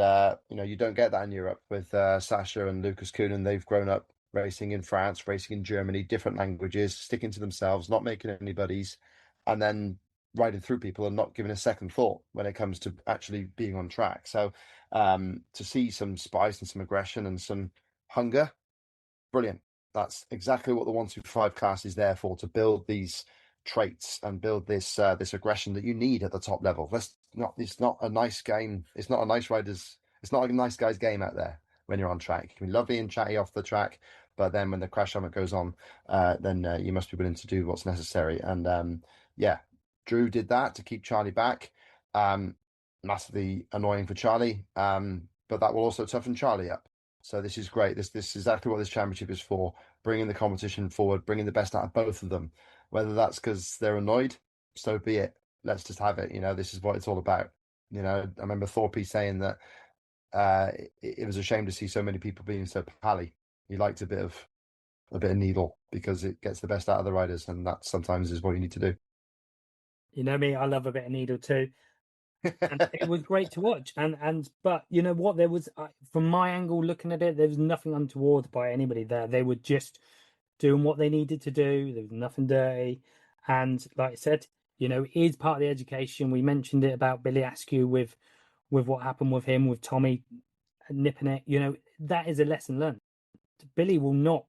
you don't get that in Europe with Sasha and Lucas Kuhn. They've grown up racing in France, racing in Germany, different languages, sticking to themselves, not making any buddies, and then riding through people and not giving a second thought when it comes to actually being on track. So to see some spice and some aggression and some hunger, brilliant. That's exactly what the 125 class is there for, to build these traits and build this aggression that you need at the top level. It's not a nice game. It's not a nice rider's. It's not a nice guy's game out there when you're on track. You can be lovely and chatty off the track, but then when the crash helmet goes on, then you must be willing to do what's necessary. And yeah, Drew did that to keep Charlie back. Massively annoying for Charlie, but that will also toughen Charlie up. So this is great. This is exactly what this championship is for, bringing the competition forward, bringing the best out of both of them. Whether that's because they're annoyed, so be it. Let's just have it. This is what it's all about. I remember Thorpe saying that it was a shame to see so many people being so pally. He liked a bit of needle because it gets the best out of the riders, and that sometimes is what you need to do. You know me, I love a bit of needle too. And it was great to watch. But you know what? There was, from my angle looking at it, there was nothing untoward by anybody there. They were just doing what they needed to do. There was nothing dirty. And like I said, it is part of the education. We mentioned it about Billy Askew with what happened with him, with Tommy nipping it. That is a lesson learned. Billy will not,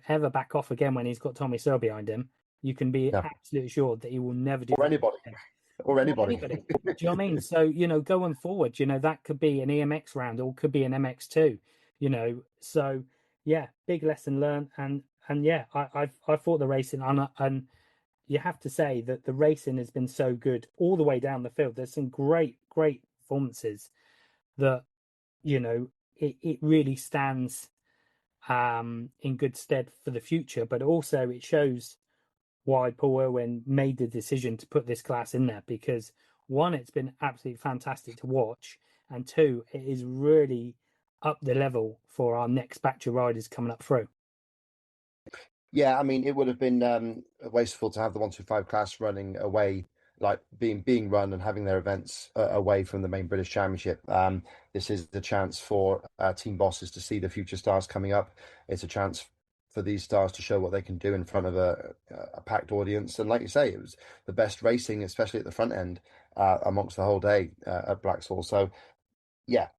ever back off again when he's got Tommy Searle behind him. You can be Yeah. absolutely sure that he will never do Or that anybody. again. Or anybody. Do you know what I mean? So, going forward, that could be an EMX round or could be an MX2, So yeah, big lesson learned. And yeah, I thought the racing and you have to say that the racing has been so good all the way down the field. There's some great performances that, it really stands in good stead for the future, but also it shows why Paul Irwin made the decision to put this class in there, because one, it's been absolutely fantastic to watch, and two, it is really up the level for our next batch of riders coming up through. Yeah, I mean, it would have been wasteful to have the 125 class running away, like being run and having their events away from the main British Championship. This is the chance for team bosses to see the future stars coming up. It's a chance for these stars to show what they can do in front of a packed audience. And like you say, it was the best racing, especially at the front end, amongst the whole day at Blaxhall. So yeah,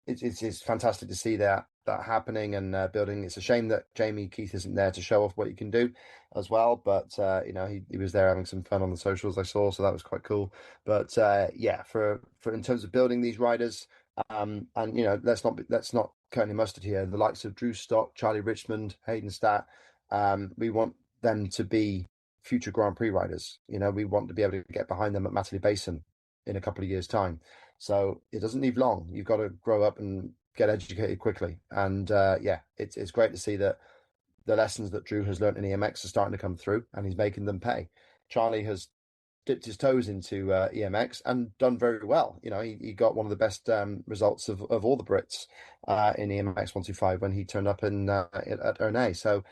it's fantastic to see that happening and building. It's a shame that Jamie Keith isn't there to show off what he can do as well, but he was there having some fun on the socials I saw, so that was quite cool. But yeah, for in terms of building these riders, and let's not cut any mustard here. The likes of Drew Stock, Charlie Richmond, Hayden Stat, we want them to be future Grand Prix riders. We want to be able to get behind them at Matterley Basin in a couple of years' time. So it doesn't leave long. You've got to grow up and get educated quickly. And yeah, it's great to see that the lessons that Drew has learned in EMX are starting to come through, and he's making them pay. Charlie has dipped his toes into EMX and done very well. He got one of the best results of all the Brits in EMX 125 when he turned up at Ernay. So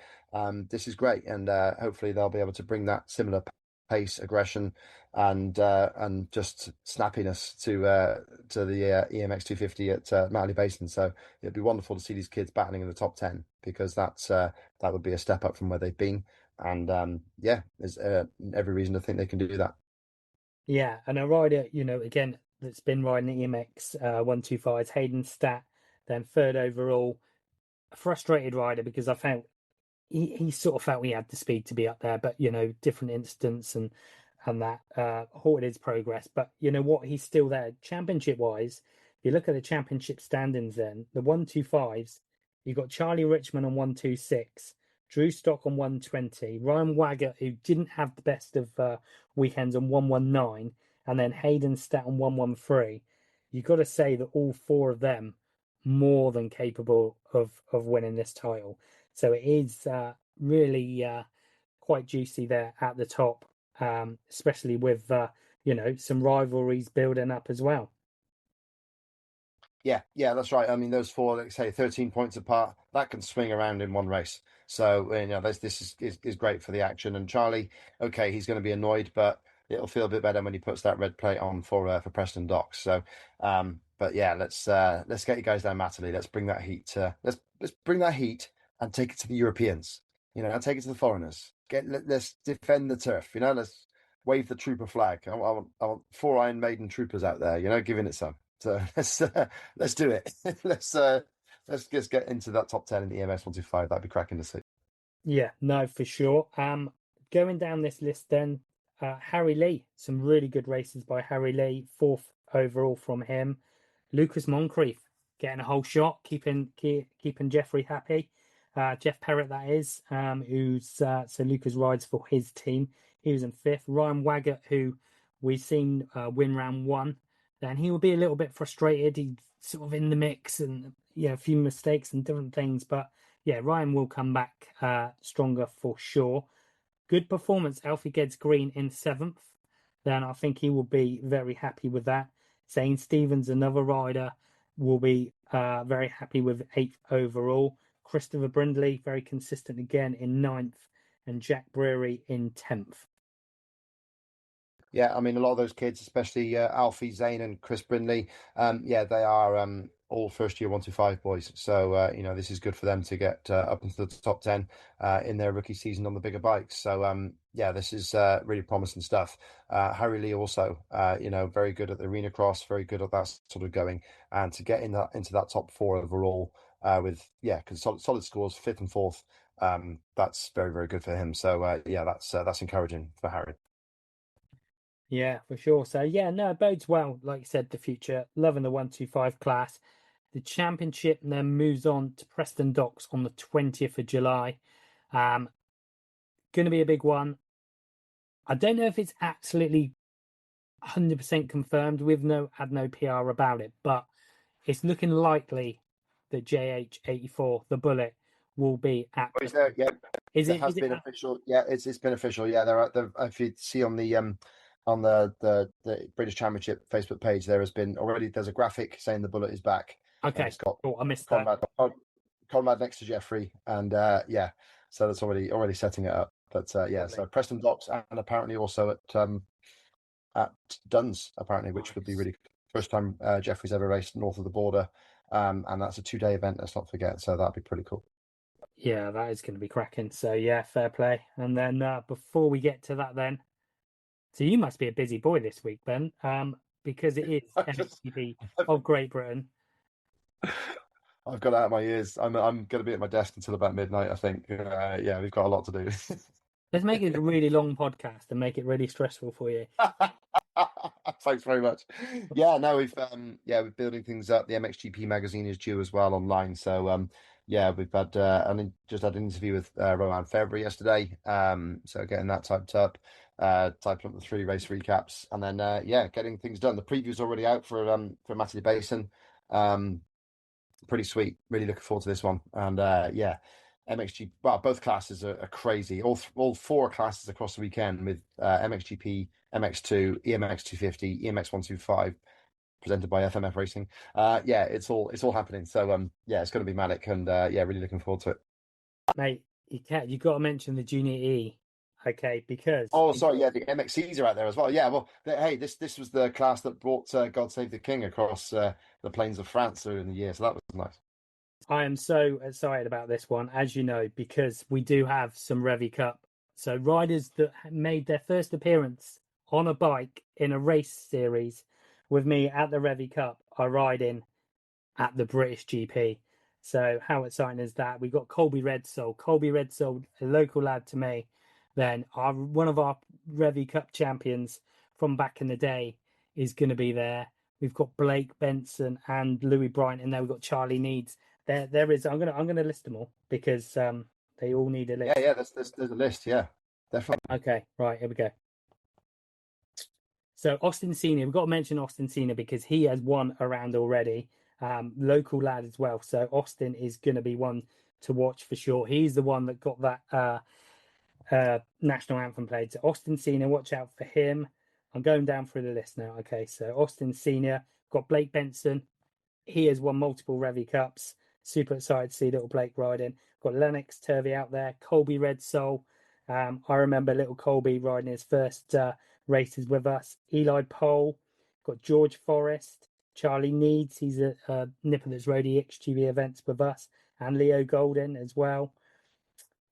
this is great, and hopefully they'll be able to bring that similar pace, aggression, and just snappiness to the EMX 250 at Matterley Basin. So it'd be wonderful to see these kids battling in the top 10, because that would be a step up from where they've been. And yeah, there's every reason to think they can do that. Yeah, and a rider, again, that's been riding the EMX 125 is Hayden Stat, then third overall. A frustrated rider because I felt he sort of felt he had the speed to be up there, but different incidents and that halted his progress. But you know what, he's still there. Championship wise, if you look at the championship standings, then the 125s, you've got Charlie Richmond on 126, Drew Stock on 120, Ryan Wagger, who didn't have the best of weekends, on 119, and then Hayden Stat on 113. You've got to say that all four of them more than capable of winning this title. So it is really quite juicy there at the top, especially with some rivalries building up as well. Yeah, that's right. I mean, those four, like say, 13 points apart, that can swing around in one race. So, this is great for the action. And Charlie, okay, he's going to be annoyed, but it'll feel a bit better when he puts that red plate on for Preston Docks. So, but yeah, let's get you guys down Matterley. Let's bring that heat. Let's bring that heat and take it to the Europeans. And take it to the foreigners. Let's defend the turf. Let's wave the trooper flag. I want four Iron Maiden troopers out there. Giving it some. So let's do it. Let's just get into that top 10 in the EMS 125. That'd be cracking to see. Yeah, no, for sure. Going down this list then, Harry Lee, some really good races by Harry Lee, fourth overall from him. Lucas Moncrief getting a whole shot, keeping Jeffrey happy. Jeff Perrott, that is, who's so Lucas rides for his team. He was in fifth. Ryan Waggett, who we've seen win round one, then he will be a little bit frustrated. He's sort of in the mix and a few mistakes and different things. But yeah, Ryan will come back stronger for sure. Good performance, Alfie Geddes Green in seventh. Then I think he will be very happy with that. Zane Stevens, another rider, will be very happy with eighth overall. Christopher Brindley, very consistent again in ninth, and Jack Brewery in 10th. Yeah, I mean, a lot of those kids, especially Alfie, Zane, and Chris Brindley, they are all first year 125 boys. So, this is good for them to get up into the top 10 in their rookie season on the bigger bikes. So, this is really promising stuff. Harry Lee also, very good at the arena cross, very good at that sort of going. And to get into that top four overall with, solid scores, fifth and fourth, that's very, very good for him. So, that's encouraging for Harry. Yeah, for sure. So yeah, no, it bodes well. Like you said, the future, loving the 125 class. The championship then moves on to Preston Docks on the 20th of July. Going to be a big one. I don't know if it's absolutely 100% confirmed. We've had no PR about it, but it's looking likely that JH84, the Bullet, will be at. Is there? Yeah, Is it? has Is it been official. Yeah, it's been official. Yeah, if you see on the British Championship Facebook page, there's a graphic saying the Bullet is back. And okay? it's got Oh, I missed that. Conrad next to Jeffrey, and so that's already setting it up. But so Preston Docks, and apparently also at Duns, apparently, which would be really first time Jeffrey's ever raced north of the border, and that's a 2-day event. Let's not forget. So that'd be pretty cool. Yeah, that is going to be cracking. So yeah, fair play. And then before we get to that, then, so you must be a busy boy this week, Ben, because it is MXGP of Great Britain. I've got it out of my ears. I'm going to be at my desk until about midnight, I think. We've got a lot to do. Let's make it a really long podcast and make it really stressful for you. Thanks very much. Yeah, no, we're building things up. The MXGP magazine is due as well online. So we've had just had an interview with Roman February yesterday. So getting that typed up, typing up the 3 race recaps, and then getting things done. The preview's already out for Matterley Basin. Pretty sweet. Really looking forward to this one. And MXG, well, both classes are crazy. All four classes across the weekend with MXGP, MX2, EMX 250, EMX 125, presented by FMF Racing. Yeah, it's all happening. So yeah, it's going to be Malik, and yeah, really looking forward to it. Mate, you got to mention the Junior E, okay? Because Oh, sorry, yeah, the MXCs are out there as well. Yeah, well, hey, this was the class that brought God Save the King across the plains of France earlier in the year, so that was nice. I am so excited about this one, as you know, because we do have some Revy Cup. So riders that made their first appearance on a bike in a race series with me at the Revy Cup are riding at the British GP. So how exciting is that? We got Colby Redsoul. Colby Redsoul, a local lad to me, then one of our Revy Cup champions from back in the day is going to be there. We've got Blake Benson and Louis Bryant in there. We've got Charlie Needs. There is. I'm gonna list them all because they all need a Yeah, list. yeah, there's a list. Yeah, definitely. Okay, right, here we go. So Austin Senior, we've got to mention Austin Senior because he has won around already. Local lad as well. So Austin is going to be one to watch for sure. He's the one that got that national anthem played. So Austin Senior, watch out for him. I'm going down through the list now. Okay, so Austin Senior, got Blake Benson. He has won multiple Revy Cups. Super excited to see little Blake riding. Got Lennox Turvey out there. Colby Red Soul. I remember little Colby riding his first races with us. Eli Pole. Got George Forrest. Charlie Needs. He's a nipper that's rode the XGB events with us. And Leo Golden as well.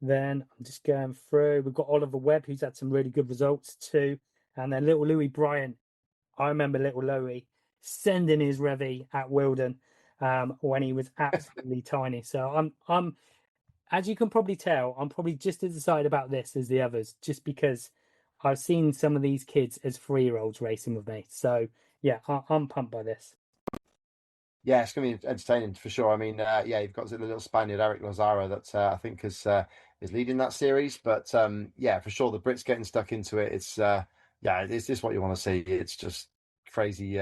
Then I'm just going through. We've got Oliver Webb, who's had some really good results too. And then little Louis Bryant. I remember little Louis sending his Revy at Wilden when he was absolutely tiny. So I'm, as you can probably tell, I'm probably just as excited about this as the others, just because I've seen some of these kids as 3-year-olds racing with me. So yeah, I'm pumped by this. Yeah, it's going to be entertaining for sure. I mean, yeah, you've got the little Spaniard Eric Lazaro that I think is leading that series. But yeah, for sure, the Brits getting stuck into it. It's yeah, it's just what you want to see. It's just crazy,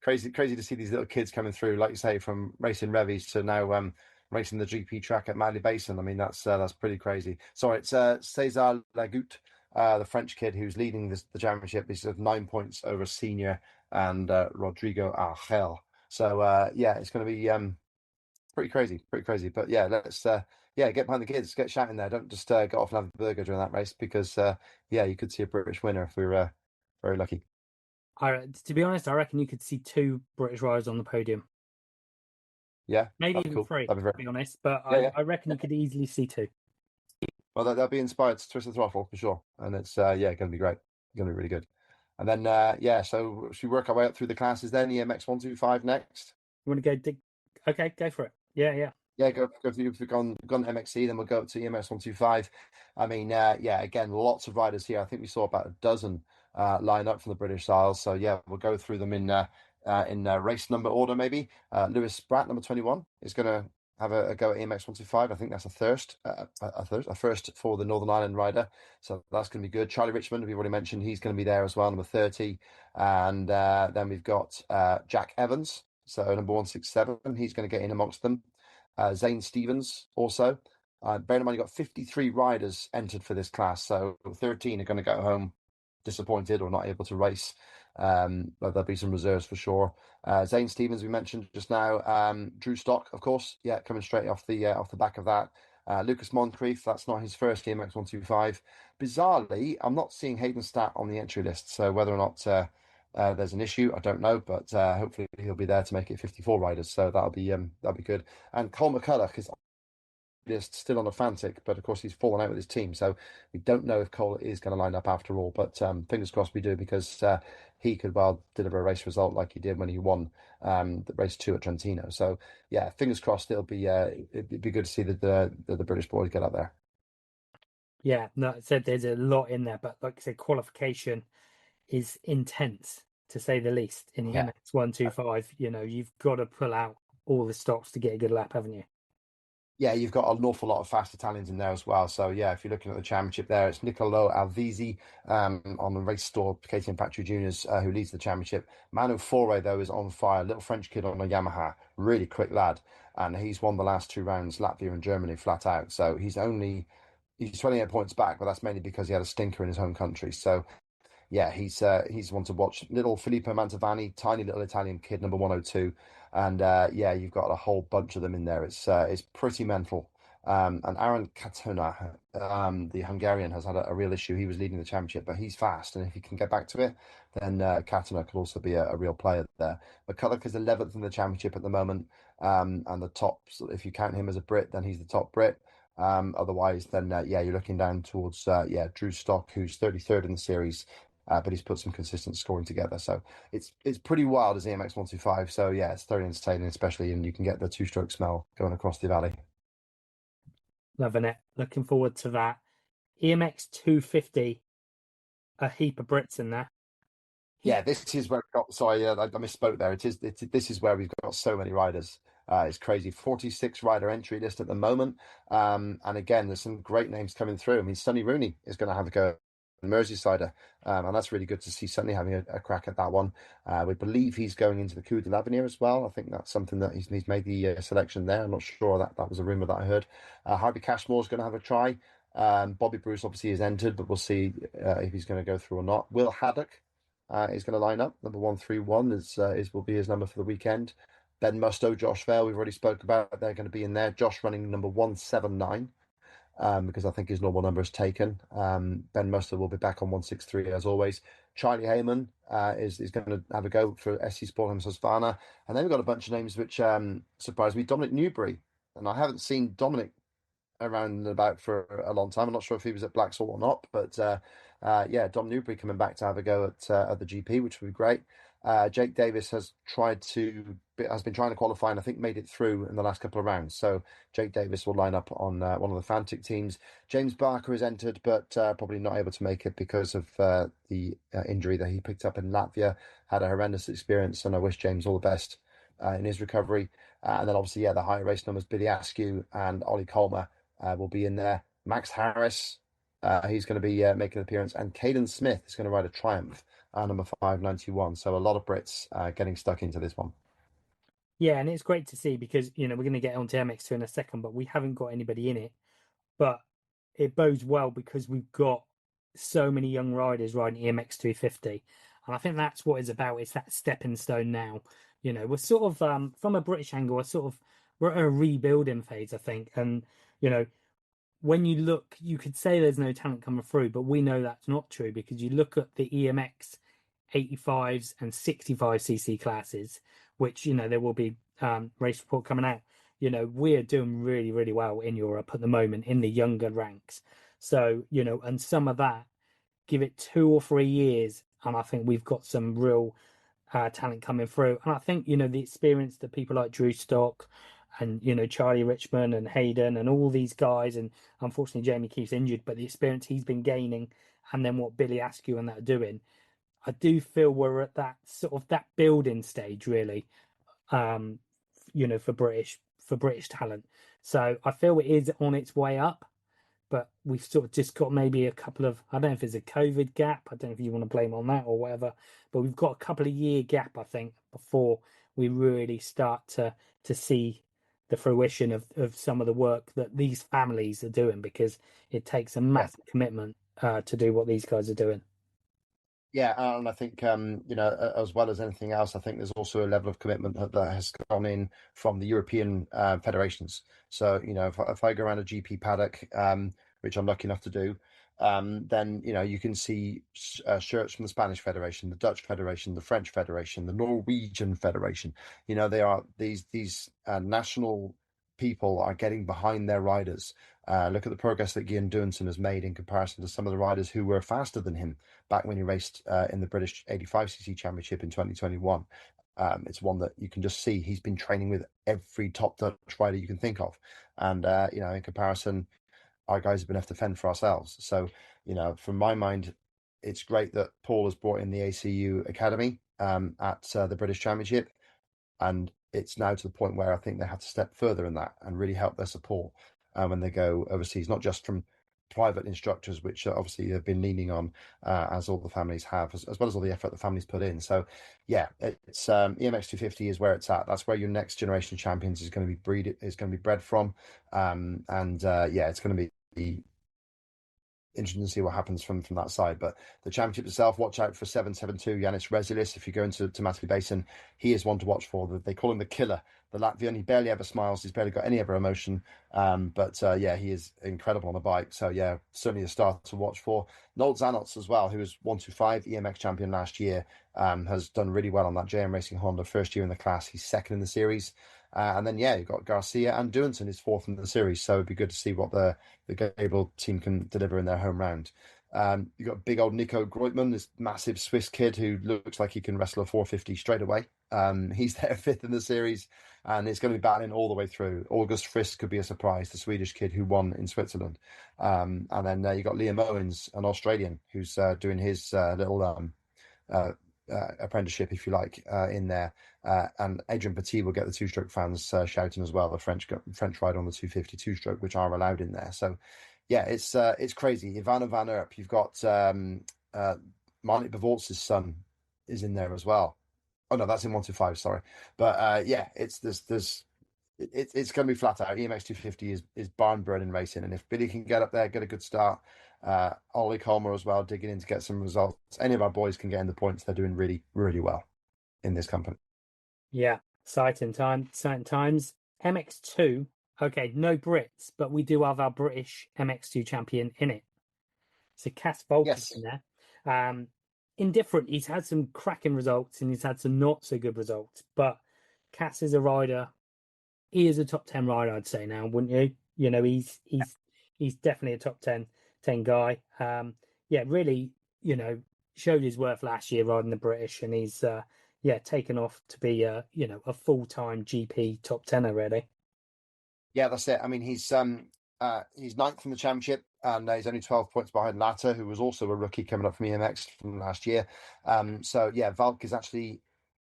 crazy to see these little kids coming through, like you say, from racing Revies to now racing the GP track at Matterley Basin. I mean, that's pretty crazy. Sorry, it's Cesar Lagut, the French kid who's leading the championship. He's sort of 9 points over senior and Rodrigo Argel. So yeah, it's going to be pretty crazy, pretty crazy. But yeah, let's yeah, get behind the kids, get shouting there. Don't just get off and have a burger during that race because yeah, you could see a British winner if we were very lucky. To be honest, I reckon you could see 2 British riders on the podium, Yeah, maybe that'd be even cool. 3. That'd be To very be honest, but yeah, yeah. I reckon you could easily see 2. Well, they'll be inspired to twist the throttle for sure, and it's yeah, going to be great. Going to be really good. And then yeah, so should we work our way up through the classes then? EMX 125 next. You want to go dig? Okay, go for it. Yeah, yeah. Yeah, go through. If we've gone MXC, then we'll go up to EMS 125. I mean, yeah, again, lots of riders here. I think we saw about a dozen line up from the British Isles. So yeah, we'll go through them in race number order maybe. Lewis Spratt, number 21, is going to have a go at EMX 125. I think that's a first for the Northern Ireland rider. So that's going to be good. Charlie Richmond, we've already mentioned, he's going to be there as well, number 30. And then we've got Jack Evans, so number 167. He's going to get in amongst them. Zane Stevens also. Bear in mind, you've got 53 riders entered for this class, so 13 are going to go home disappointed or not able to race. But there'll be some reserves for sure. Zane Stevens, we mentioned just now. Drew Stock, of course, yeah, coming straight off the back of that. Lucas Moncrief, that's not his first EMX 125. Bizarrely, I'm not seeing Hayden Stat on the entry list, so whether or not there's an issue, I don't know, but hopefully he'll be there to make it 54 riders, so that'll be good. And Cole McCulloch is still on a Fantic, but of course he's fallen out with his team, so we don't know if Cole is going to line up after all. But fingers crossed we do, because he could well deliver a race result like he did when he won the race 2 at Trentino. So yeah, fingers crossed it'd be good to see the British boys get up there. Yeah, no, I said there's a lot in there, but like I said, qualification is intense to say the least in the Yeah. MX 125. You know, you've got to pull out all the stops to get a good lap, haven't you? Yeah, you've got an awful lot of fast Italians in there as well. So yeah, if you're looking at the championship there, it's Nicolo Alvisi on the race store, KTM Factory Juniors, who leads the championship. Manu Fore, though, is on fire. Little French kid on a Yamaha, really quick lad. And he's won the last two rounds, Latvia and Germany, flat out. So he's 28 points back, but that's mainly because he had a stinker in his home country. So yeah, he's one to watch. Little Filippo Mantovani, tiny little Italian kid, number 102, and yeah, you've got a whole bunch of them in there. It's pretty mental. And Aaron Katona, the Hungarian, has had a real issue. He was leading the championship, but he's fast, and if he can get back to it, then Katona could also be a real player there. McCulloch is 11th in the championship at the moment, and the top. If you count him as a Brit, then he's the top Brit. Otherwise, then yeah, you're looking down towards yeah, Drew Stock, who's 33rd in the series, but he's put some consistent scoring together. So it's pretty wild as EMX 125. So yeah, it's very entertaining, especially, and you can get the two-stroke smell going across the valley. Loving it. Looking forward to that. EMX 250, a heap of Brits in there. Yeah, this is where we got. Sorry, I misspoke there. This is where we've got so many riders. It's crazy. 46 rider entry list at the moment. And again, there's some great names coming through. I mean, Sonny Rooney is going to have a go. Merseysider, and that's really good to see Sonny having a crack at that one. We believe he's going into the Coup de l'Avenir as well. I think that's something that he's made the selection there. I'm not sure, that was a rumor that I heard. Harvey Cashmore's going to have a try. Bobby Bruce obviously is entered, but we'll see if he's going to go through or not. Will Haddock is going to line up. Number 131 is will be his number for the weekend. Ben Musto, Josh Vale, we've already spoke about. They're going to be in there. Josh running number 179. Because I think his normal number is taken. Ben Muster will be back on 163 as always. Charlie Heyman is going to have a go for SC Sportholm Susvana. And then we've got a bunch of names which surprised me. Dominic Newbury. And I haven't seen Dominic around and about for a long time. I'm not sure if he was at Blaxhall or not, but yeah, Dom Newbury coming back to have a go at the GP, which would be great. Jake Davis has been trying to qualify and I think made it through in the last couple of rounds. So Jake Davis will line up on one of the Fantic teams. James Barker has entered, but probably not able to make it because of the injury that he picked up in Latvia. Had a horrendous experience, and I wish James all the best in his recovery. And then obviously, yeah, the higher race numbers, Billy Askew and Ollie Colmer will be in there. Max Harris, he's going to be making an appearance, and Caden Smith is going to ride a Triumph, number 591. So a lot of Brits getting stuck into this one. Yeah, and it's great to see because we're going to get onto MX2 in a second, but we haven't got anybody in it. But it bodes well because we've got so many young riders riding EMX 250, and I think that's what it's about. It's that stepping stone now. We're sort of from a British angle, we're at a rebuilding phase, I think, and when you look, you could say there's no talent coming through, but we know that's not true because you look at the EMX 85s and 65cc classes, which there will be race report coming out. We're doing really, really well in Europe at the moment in the younger ranks. So, and some of that, give it 2 or 3 years, and I think we've got some real talent coming through. And I think, the experience that people like Drew Stock and, Charlie Richmond and Hayden and all these guys, and unfortunately Jamie Keefe's injured, but the experience he's been gaining, and then what Billy Askew and that are doing, I do feel we're at that sort of that building stage, really, for British talent. So I feel it is on its way up, but we've sort of just got maybe a couple of, I don't know if it's a COVID gap. I don't know if you want to blame on that or whatever, but we've got a couple of year gap, I think, before we really start to see the fruition of some of the work that these families are doing, because it takes a Yeah. massive commitment to do what these guys are doing. Yeah, and I think as well as anything else, I think there's also a level of commitment that has gone in from the European federations. So if I go around a GP paddock, which I'm lucky enough to do, then you can see shirts from the Spanish Federation, the Dutch Federation, the French Federation, the Norwegian Federation. They are these national people are getting behind their riders. Look at the progress that Guillaume Duenson has made in comparison to some of the riders who were faster than him back when he raced in the British 85cc Championship in 2021. It's one that you can just see he's been training with every top Dutch rider you can think of. And, in comparison, our guys have been able to fend for ourselves. So, from my mind, it's great that Paul has brought in the ACU Academy at the British Championship. And it's now to the point where I think they have to step further in that and really help their support when they go overseas, not just from private instructors, which obviously they've been leaning on, as all the families have, as well as all the effort the families put in. So, yeah, it's EMX 250 is where it's at. That's where your next generation champions is going to be bred from, yeah, it's going to be interesting to see what happens from that side. But the championship itself, watch out for 772 Yanis Rezilis. If you go into Matterley Basin, he is one to watch for. They call him the killer, the Latvian. He barely ever smiles. He's barely got any ever emotion. But yeah, he is incredible on a bike. So yeah, certainly a star to watch for. Noel Zanots as well, who was 125 EMX champion last year, has done really well on that JM Racing Honda first year in the class. He's second in the series. And then, yeah, you've got Garcia and Duenton is fourth in the series. So it'd be good to see what the Gable team can deliver in their home round. You've got big old Nico Groitman, this massive Swiss kid who looks like he can wrestle a 450 straight away. He's there fifth in the series, and it's going to be battling all the way through. August Frisk could be a surprise, the Swedish kid who won in Switzerland. And then you've got Liam Owens, an Australian, who's doing his little apprenticeship, if you like, in there. And Adrian Petit will get the two-stroke fans shouting as well, the French rider on the 250 two-stroke, which are allowed in there. So, yeah, it's crazy. Ivana Van Erp, you've got Marnik Bavortz's son is in there as well. Oh no, that's in 125, sorry. But yeah, it's going to be flat out. EMX 250 is barn burning racing, and if Billy can get up there, get a good start, Ollie Colmer as well, digging in to get some results. Any of our boys can get in the points. They're doing really, really well in this company. Yeah, exciting times. MX2, okay, no Brits, but we do have our British MX2 champion in it. So Cass Volk is Yes. in there. Indifferent, he's had some cracking results and he's had some not so good results, but Cass is a rider. He is a top 10 rider, I'd say now, wouldn't you? You know, he's definitely a top 10 guy. Yeah, really, you know, showed his worth last year riding the British, and he's taken off to be a full-time GP top 10er really. Yeah, that's it. I mean, he's ninth in the championship, and he's only 12 points behind Latta, who was also a rookie coming up from EMX from last year. So yeah, Valk is actually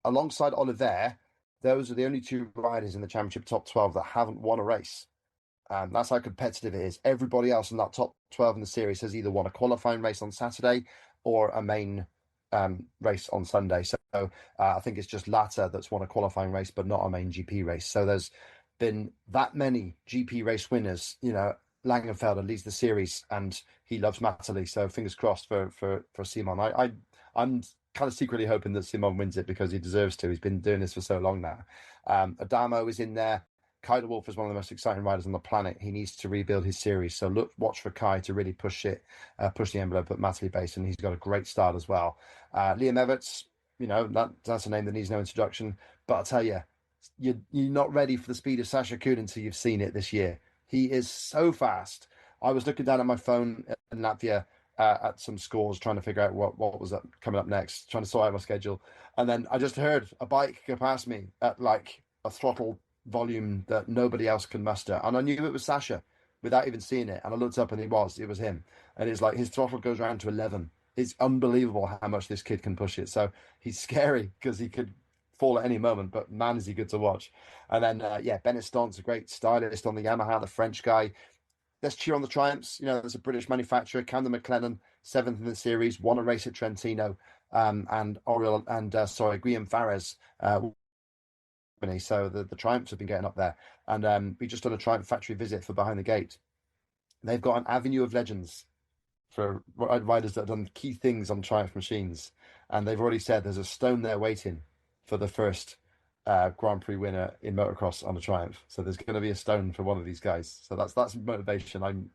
alongside Oliver. Those are the only two riders in the championship top 12 that haven't won a race. That's how competitive it is. Everybody else in that top 12 in the series has either won a qualifying race on Saturday or a main race on Sunday. So I think it's just Latta that's won a qualifying race, but not a main GP race. So there's been that many GP race winners. You know, Langenfelder leads the series, and he loves Matterley. So fingers crossed for Simon. I'm kind of secretly hoping that Simon wins it because he deserves to. He's been doing this for so long now. Adamo is in there. Kai de Wolf is one of the most exciting riders on the planet. He needs to rebuild his series. So watch for Kai to really push the envelope at Matterley Basin. He's got a great start as well. Liam Everts, you know, that's a name that needs no introduction. But I'll tell you, you're not ready for the speed of Sasha Kuhn until you've seen it this year. He is so fast. I was looking down at my phone in Latvia at some scores, trying to figure out what was coming up next, trying to sort out my schedule. And then I just heard a bike go past me at like a throttle volume that nobody else can muster, and I knew it was Sasha without even seeing it, and I looked up and it was him, and it's like his throttle goes around to 11. It's unbelievable how much this kid can push it. So he's scary because he could fall at any moment, but man is he good to watch. And then Bennett Stont's a great stylist on the Yamaha, the French guy. Let's cheer on the triumphs. You know, there's a British manufacturer, Camden McLennan, seventh in the series, won a race at Trentino, and Guillaume Fares so the Triumphs have been getting up there, and we just done a Triumph factory visit for Behind the Gate. They've got an avenue of legends for riders that have done key things on Triumph machines, and they've already said there's a stone there waiting for the first Grand Prix winner in motocross on a Triumph. So there's going to be a stone for one of these guys. So that's motivation.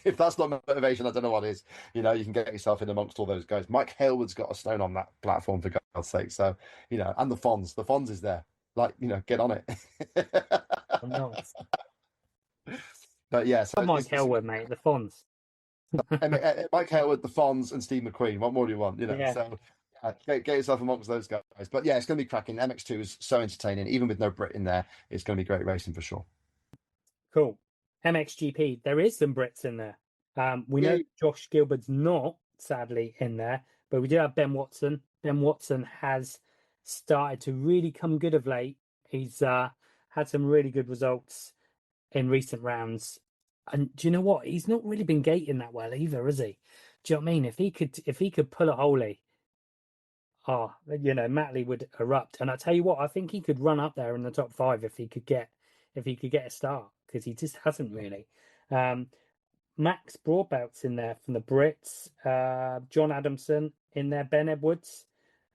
If that's not motivation, I don't know what is. You know, you can get yourself in amongst all those guys. Mike Halewood's got a stone on that platform, for God's sake. So, you know, and the Fonz is there. Like, you know, get on it. Oh, nice. But yeah, so Mike Helwood, mate, the Fonz. Mike Halewood, the Fonz, and Steve McQueen. What more do you want? You know, Yeah. so get yourself amongst those guys. But yeah, it's going to be cracking. MX2 is so entertaining, even with no Brit in there. It's going to be great racing for sure. Cool. MXGP, there is some Brits in there. We know Josh Gilbert's not, sadly, in there, but we do have Ben Watson. Ben Watson has started to really come good of late. He's had some really good results in recent rounds. And do you know what? He's not really been gating that well either, is he? Do you know what I mean? If he could pull a holy, Matterley would erupt. And I tell you what, I think he could run up there in the top five if he could get a start, because he just hasn't really. Um, Max Broadbelt's in there from the Brits. John Adamson in there. Ben Edwards.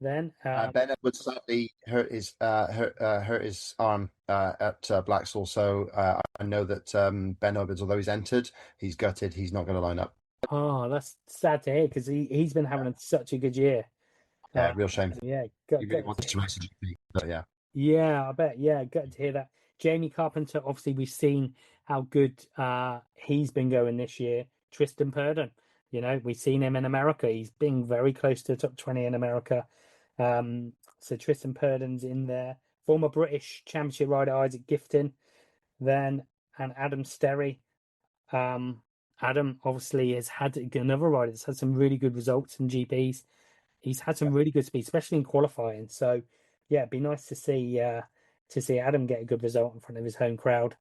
Then Ben Edwards sadly hurt his arm at Blaxhall, so I know that Ben Edwards, although he's entered, he's gutted. He's not going to line up. that's sad to hear because he's been having such a good year. Yeah, real shame. Yeah, He really wants to race a GP, but yeah. Yeah, I bet. Yeah, good to hear that. Jamie Carpenter, obviously, we've seen how good he's been going this year. Tristan Purdon, we've seen him in America. He's been very close to the top 20 in America. So Tristan Purdon's in there. Former British Championship rider Isaac Gifton, then, and Adam Sterry. Adam obviously has had another rider that's had some really good results in GPs. He's had some really good speed, especially in qualifying. So, yeah, it'd be nice to see Adam get a good result in front of his home crowd.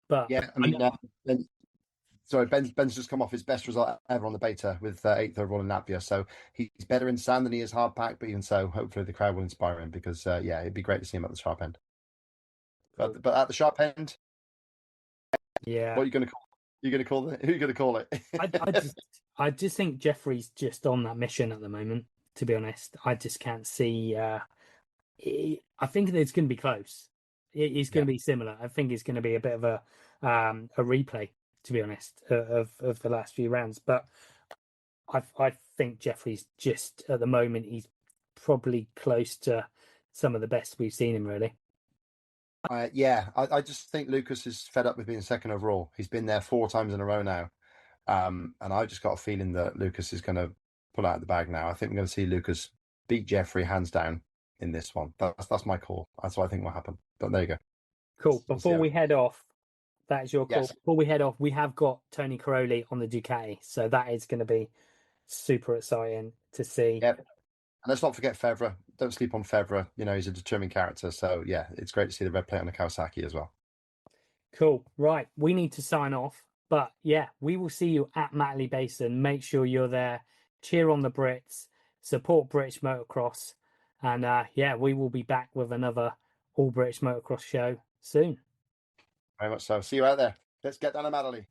But Yeah, I mean, Ben's just come off his best result ever on the beta with 8th overall in Latvia. So he's better in sand than he is hard pack, but even so, hopefully the crowd will inspire him because, yeah, it'd be great to see him at the sharp end. cool. But at the sharp end, Yeah, what are you going to call? Who are you going to call it? I just think Jeffrey's just on that mission at the moment. To be honest, I just can't see. I think it's going to be close. It's going to be similar. I think it's going to be a bit of a replay, to be honest, of the last few rounds. But I think Jeffrey's just at the moment he's probably close to some of the best we've seen him, really. I just think Lucas is fed up with being second overall. He's been there 4 times in a row now. And I just got a feeling that Lucas is going to pull out the bag now. I think we're going to see Lucas beat Jeffrey hands down in this one. That's my call. That's what I think will happen. But there you go. Cool. Before we head off, that is your call. Yes. Before we head off, we have got Tony Caroli on the Ducati, so that is going to be super exciting to see. Yeah. And let's not forget Fevre. Don't sleep on Fevre. He's a determined character. So yeah, it's great to see the red plate on the Kawasaki as well. Cool. Right. We need to sign off. But yeah, we will see you at Matterley Basin. Make sure you're there. Cheer on the Brits. Support British motocross. And yeah, we will be back with another All British Motocross show soon. Very much so. See you out there. Let's get down to Matterley.